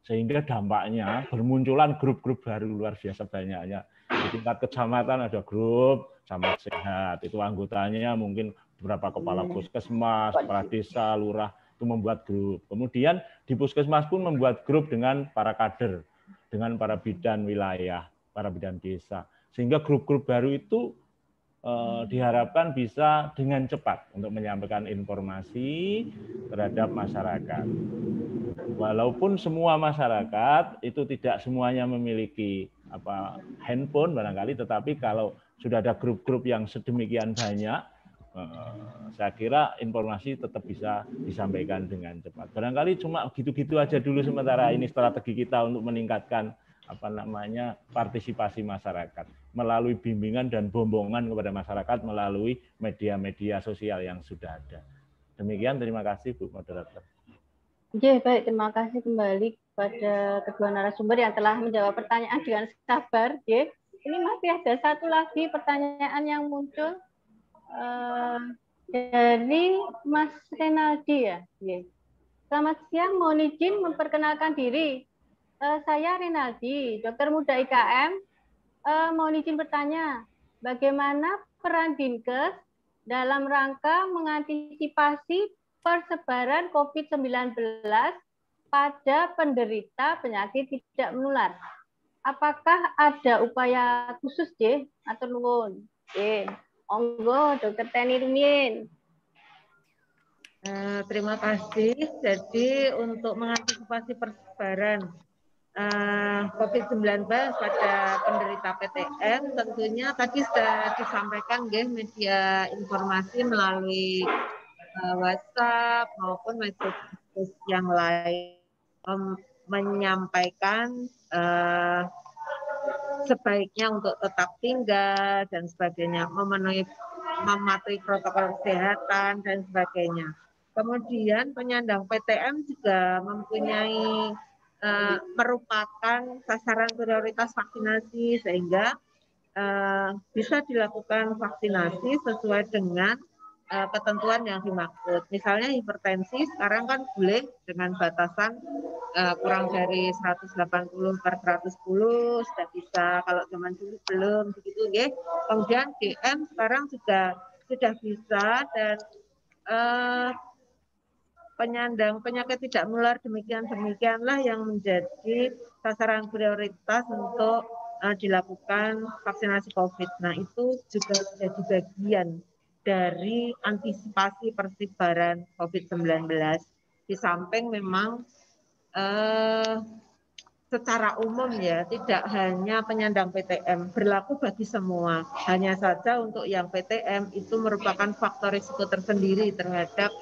Sehingga dampaknya bermunculan grup-grup baru luar biasa banyaknya. Di tingkat kecamatan ada grup Camat Sehat. Itu anggotanya mungkin beberapa kepala puskesmas, kepala desa, lurah itu membuat grup. Kemudian di puskesmas pun membuat grup dengan para kader, dengan para bidan wilayah, para bidan desa. Sehingga grup-grup baru itu diharapkan bisa dengan cepat untuk menyampaikan informasi terhadap masyarakat. Walaupun semua masyarakat itu tidak semuanya memiliki handphone barangkali, tetapi kalau sudah ada grup-grup yang sedemikian banyak, saya kira informasi tetap bisa disampaikan dengan cepat. Barangkali cuma gitu-gitu aja dulu sementara ini strategi kita untuk meningkatkan partisipasi masyarakat melalui bimbingan dan bombongan kepada masyarakat melalui media-media sosial yang sudah ada. Demikian, terima kasih Bu Moderator. Ya, baik, terima kasih kembali kepada kedua narasumber yang telah menjawab pertanyaan dengan sabar. Ya. Ini masih ada satu lagi pertanyaan yang muncul dari Mas Renaldi ya. Selamat siang, mohon izin memperkenalkan diri. Saya Renaldi, dokter muda IKM. Mohon izin bertanya, bagaimana peran Dinkes dalam rangka mengantisipasi persebaran COVID-19 pada penderita penyakit tidak menular? apakah ada upaya khusus J atau nuwun? Monggo Dokter Teni rumiyin. Terima kasih. Jadi untuk mengantisipasi persebaran COVID-19 pada penderita PTM, tentunya tadi sudah disampaikan media informasi melalui WhatsApp maupun media yang lain menyampaikan sebaiknya untuk tetap tinggal dan sebagainya, mematuhi protokol kesehatan dan sebagainya. Kemudian penyandang PTM juga mempunyai merupakan sasaran prioritas vaksinasi sehingga bisa dilakukan vaksinasi sesuai dengan ketentuan yang dimaksud. Misalnya hipertensi sekarang kan boleh dengan batasan kurang dari 180/110 sudah bisa, kalau zaman dulu belum begitu ya. Kemudian DM sekarang juga sudah bisa, dan penyandang penyakit tidak menular demikianlah yang menjadi sasaran prioritas untuk dilakukan vaksinasi COVID. Nah, itu juga menjadi bagian dari antisipasi persebaran COVID-19. Di samping memang secara umum ya, tidak hanya penyandang PTM, berlaku bagi semua. Hanya saja untuk yang PTM itu merupakan faktor risiko tersendiri terhadap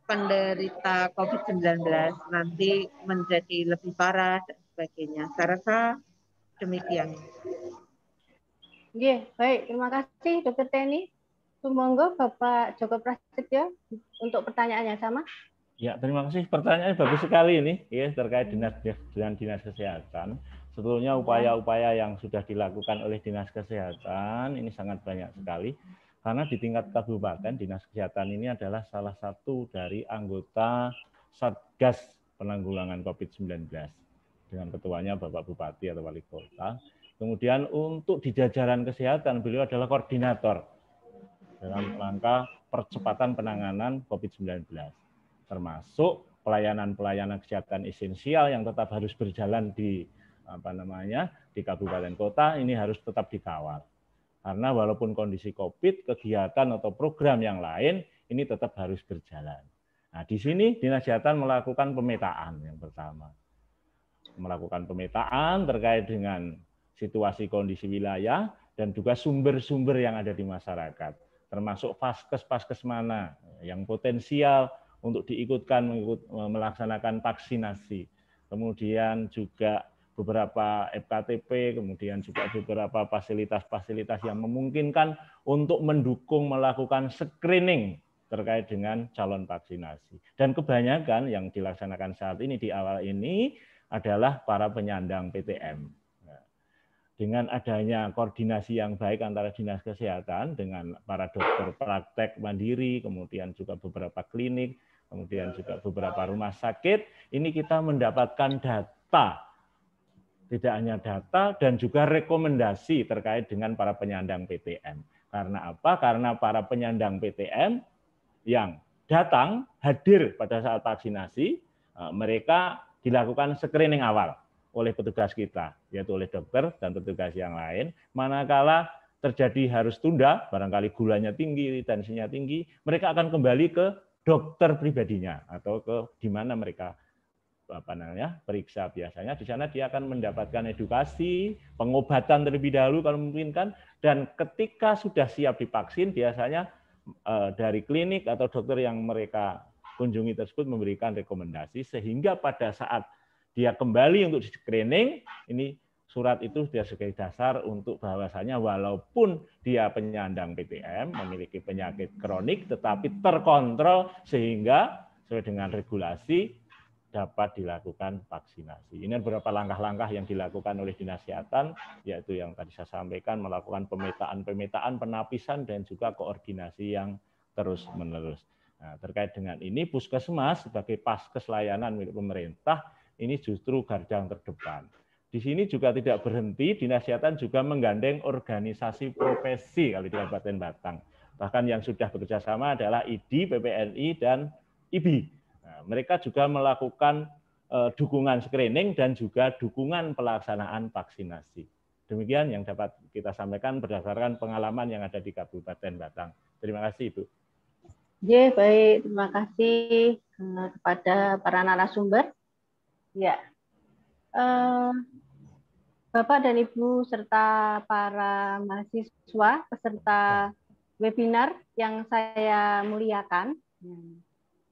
penderita COVID-19, nanti menjadi lebih parah dan sebagainya. Saya rasa demikian. Baik, terima kasih Dokter Teni. Monggo Bapak Joko Prasetyo untuk pertanyaannya sama. Ya, terima kasih. Pertanyaannya bagus sekali ini, ya, terkait dengan dinas kesehatan. Sebetulnya upaya-upaya yang sudah dilakukan oleh dinas kesehatan ini sangat banyak sekali. Karena di tingkat kabupaten, dinas kesehatan ini adalah salah satu dari anggota Satgas Penanggulangan COVID-19 dengan ketuanya Bapak Bupati atau Wali Kota. Kemudian untuk di jajaran kesehatan, beliau adalah koordinator dalam rangka percepatan penanganan COVID-19, termasuk pelayanan-pelayanan kesehatan esensial yang tetap harus berjalan di di kabupaten kota, ini harus tetap dikawal. Karena walaupun kondisi COVID, kegiatan atau program yang lain ini tetap harus berjalan. Nah, di sini Dinas Kesehatan melakukan pemetaan yang pertama. Melakukan pemetaan terkait dengan situasi kondisi wilayah dan juga sumber-sumber yang ada di masyarakat. Termasuk vaskes mana yang potensial untuk diikutkan melaksanakan vaksinasi. Kemudian juga beberapa FKTP, kemudian juga beberapa fasilitas-fasilitas yang memungkinkan untuk mendukung melakukan screening terkait dengan calon vaksinasi. Dan kebanyakan yang dilaksanakan saat ini di awal ini adalah para penyandang PTM. Dengan adanya koordinasi yang baik antara Dinas Kesehatan dengan para dokter praktek mandiri, kemudian juga beberapa klinik, kemudian juga beberapa rumah sakit, ini kita mendapatkan data. Tidak hanya data dan juga rekomendasi terkait dengan para penyandang PTM. Karena apa? Karena para penyandang PTM yang datang hadir pada saat vaksinasi, mereka dilakukan screening awal oleh petugas kita, yaitu oleh dokter dan petugas yang lain. Manakala terjadi harus tunda, barangkali gulanya tinggi, tensinya tinggi, mereka akan kembali ke dokter pribadinya atau ke di mana mereka periksa biasanya. Di sana dia akan mendapatkan edukasi, pengobatan terlebih dahulu kalau memungkinkan, dan ketika sudah siap divaksin biasanya dari klinik atau dokter yang mereka kunjungi tersebut memberikan rekomendasi sehingga pada saat dia kembali untuk screening, ini surat itu sudah sebagai dasar untuk bahwasanya walaupun dia penyandang PTM, memiliki penyakit kronik tetapi terkontrol sehingga sesuai dengan regulasi dapat dilakukan vaksinasi. Ini beberapa langkah-langkah yang dilakukan oleh Dinas Kesehatan, yaitu yang tadi saya sampaikan, melakukan pemetaan, penapisan, dan juga koordinasi yang terus-menerus. Nah, terkait dengan ini, Puskesmas sebagai paskes layanan milik pemerintah, ini justru garda yang terdepan. Di sini juga tidak berhenti, Dinas Kesehatan juga menggandeng organisasi profesi kalau di Kabupaten Batang. Bahkan yang sudah bekerjasama adalah IDI, PPNI, dan IBI. Nah, mereka juga melakukan dukungan screening dan juga dukungan pelaksanaan vaksinasi. Demikian yang dapat kita sampaikan berdasarkan pengalaman yang ada di Kabupaten Batang. Terima kasih, Ibu. Ya, baik. Terima kasih kepada para narasumber. Ya, Bapak dan Ibu serta para mahasiswa peserta webinar yang saya muliakan.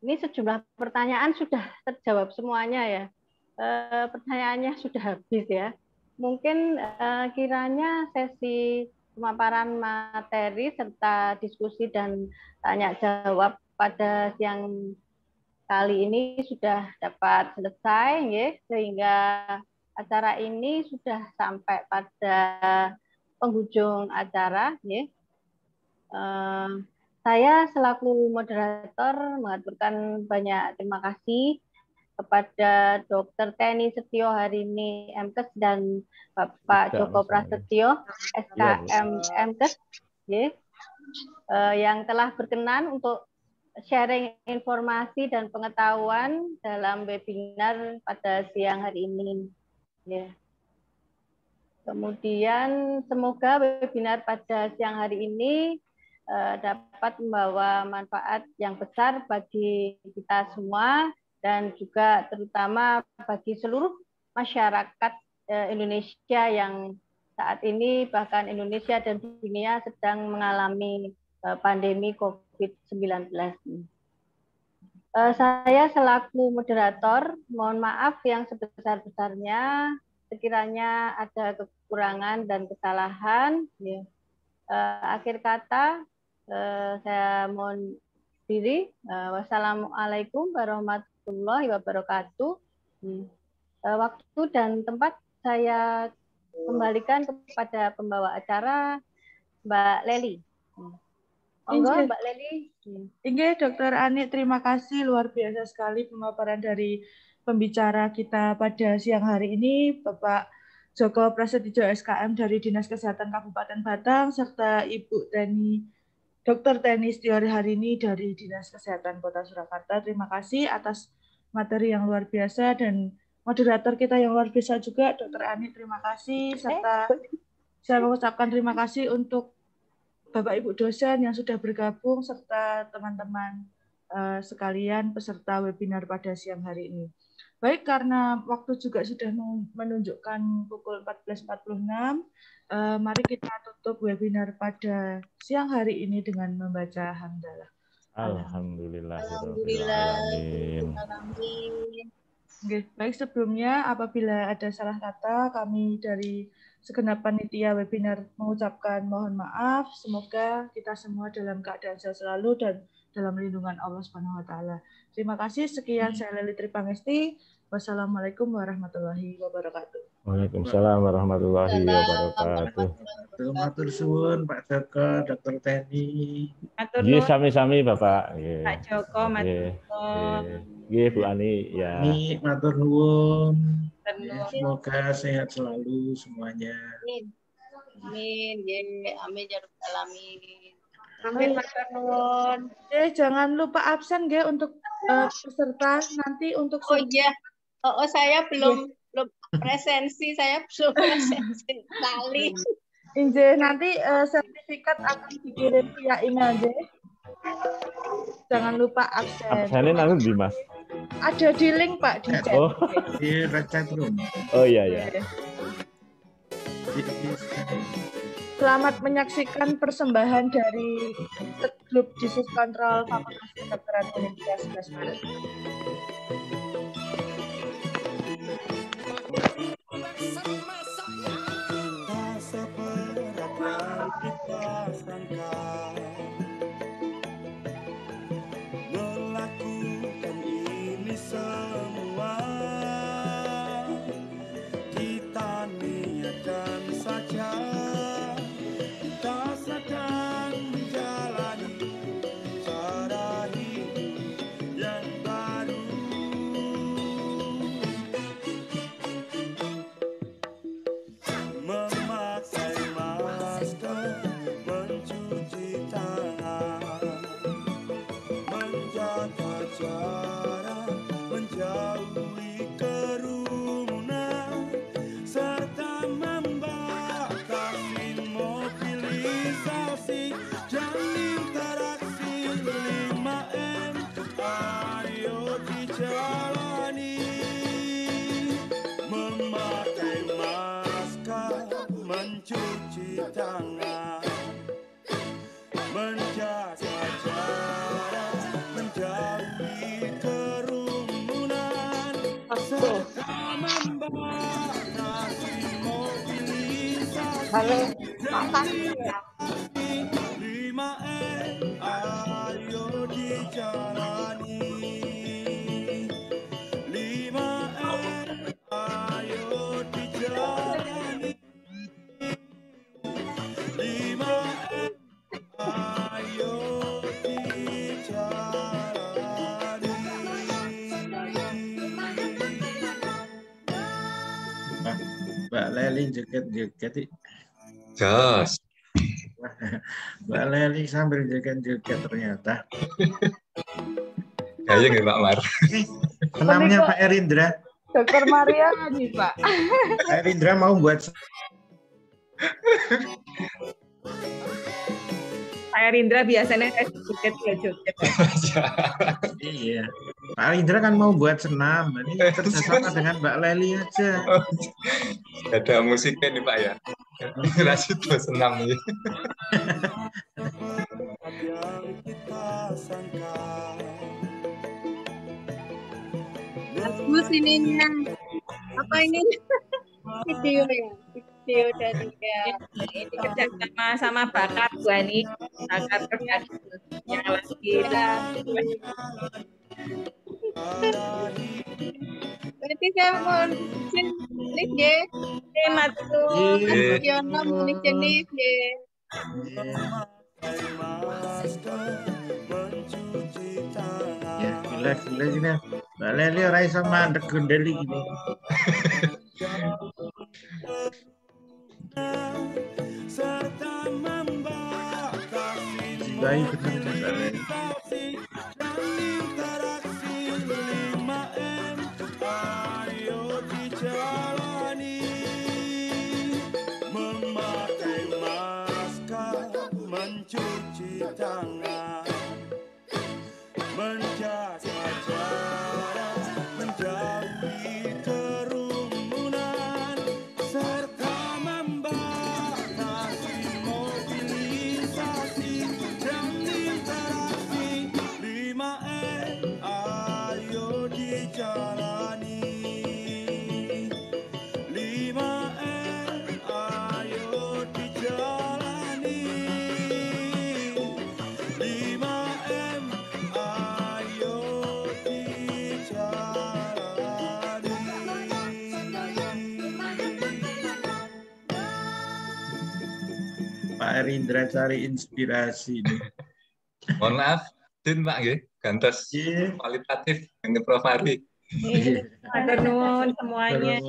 Ini sejumlah pertanyaan sudah terjawab semuanya ya. Pertanyaannya sudah habis ya. Mungkin kiranya sesi pemaparan materi serta diskusi dan tanya jawab pada siang kali ini sudah dapat selesai ya, sehingga acara ini sudah sampai pada penghujung acara ya. Saya selaku moderator mengaturkan banyak terima kasih kepada Dr. Teni Setio Harini MKes dan Bapak Joko Prasetyo SKM MKes yang telah berkenan untuk sharing informasi dan pengetahuan dalam webinar pada siang hari ini. Ya. Kemudian semoga webinar pada siang hari ini dapat membawa manfaat yang besar bagi kita semua dan juga terutama bagi seluruh masyarakat Indonesia yang saat ini bahkan Indonesia dan dunia sedang mengalami pandemi COVID-19. Saya selaku moderator mohon maaf yang sebesar-besarnya sekiranya ada kekurangan dan kesalahan. Akhir kata saya mohon diri. Wassalamualaikum warahmatullahi wabarakatuh. Waktu dan tempat saya kembalikan kepada pembawa acara Mbak Leli. Monggo Mbak Leli. Inge, Dr. Ani, terima kasih luar biasa sekali pemaparan dari pembicara kita pada siang hari ini, Bapak Joko Prasetyo SKM dari Dinas Kesehatan Kabupaten Batang serta Ibu Dr. Teni Setio Harini dari Dinas Kesehatan Kota Surakarta. Terima kasih atas materi yang luar biasa dan moderator kita yang luar biasa juga, Dr. Ani. Terima kasih serta saya mengucapkan terima kasih untuk Bapak Ibu dosen yang sudah bergabung serta teman-teman sekalian peserta webinar pada siang hari ini. Baik, karena waktu juga sudah menunjukkan pukul 14.46, mari kita tutup webinar pada siang hari ini dengan membaca hamdalah. Alhamdulillahirrahmanirrahim. Baik, sebelumnya apabila ada salah kata, kami dari segenap panitia webinar mengucapkan mohon maaf. Semoga kita semua dalam keadaan sehat selalu dan dalam lindungan Allah Subhanahu wa taala. Terima kasih. Sekian, saya Leli Tripangesti. Wassalamualaikum warahmatullahi wabarakatuh. Waalaikumsalam warahmatullahi wabarakatuh. Matur suwun Pak Joko, Dr. Teni. Nggih, sami-sami Bapak. Pak Joko, matur nuwun. Nggih, Bu Ani ya. Ini matur nuwun. Semoga sehat selalu semuanya. Amin. Amin ya rabbal alamin. Amin, matur nuwun. Jangan lupa absen nggih untuk peserta nanti untuk saya belum presensi, kali. Inje, nanti sertifikat akan dikirim via email nggih. Jangan lupa absen. Absennya nanti di Mas. Ada di link Pak di chat. Oh. Di chat room. Oh iya ya. Selamat menyaksikan persembahan dari grup Disease Control Fakultas Kedokteran Universitas 11 Maret. Melakukan ini semua, kita niatkan saja. Kita sedang menjalani cara hidup yang baru. mencuci tangan, menjaga jarak, menjauhi kerumunan, serta membatasi mobilisasi. Halo, makasih ya. 5M ayo dijalani, 5M ayo dijalani, 5M ayo dijalani. Mbak Leli joget-joget. Jos. Mbak Leli sambil joget-joget ternyata. Kayaknya nggak Pak Mar. Senamnya Pak Erindra. Dokter Maria nih Pak. Pak Erindra mau buat Pak Erindra biasanya joget ya joget. Iya. Pak Erindra kan mau buat senam. Ini kerjasama dengan Mbak Leli aja. Ada musiknya nih Pak ya. Lanjut buat senam nih. Bagus ininya. Apa ini? Video ya. Video dari Ini kerjasama sama Bakar Bu Ani. Bakar kerja yang lagi. Berarti saya mau izin lift deh. Matur. Yono mau izin lift deh. Ya, gila gini. Mbak Leli ora iso mandek gondeli gini. Baik benar Mbak Leli. Ayo dijalani, memakai masker, mencuci tangan, menjaga jarak, menjauhi kerumunan, serta membatasi mobilisasi dan interaksi. 5M ayo dijalani, 5M ayo dijalani, 5M ayo dijalani. Pak Erindra cari inspirasi nih. Mohon maaf, Din Pak nggih, gantos kualitatif dengan Prof Ari. Matur nuwun semuanya.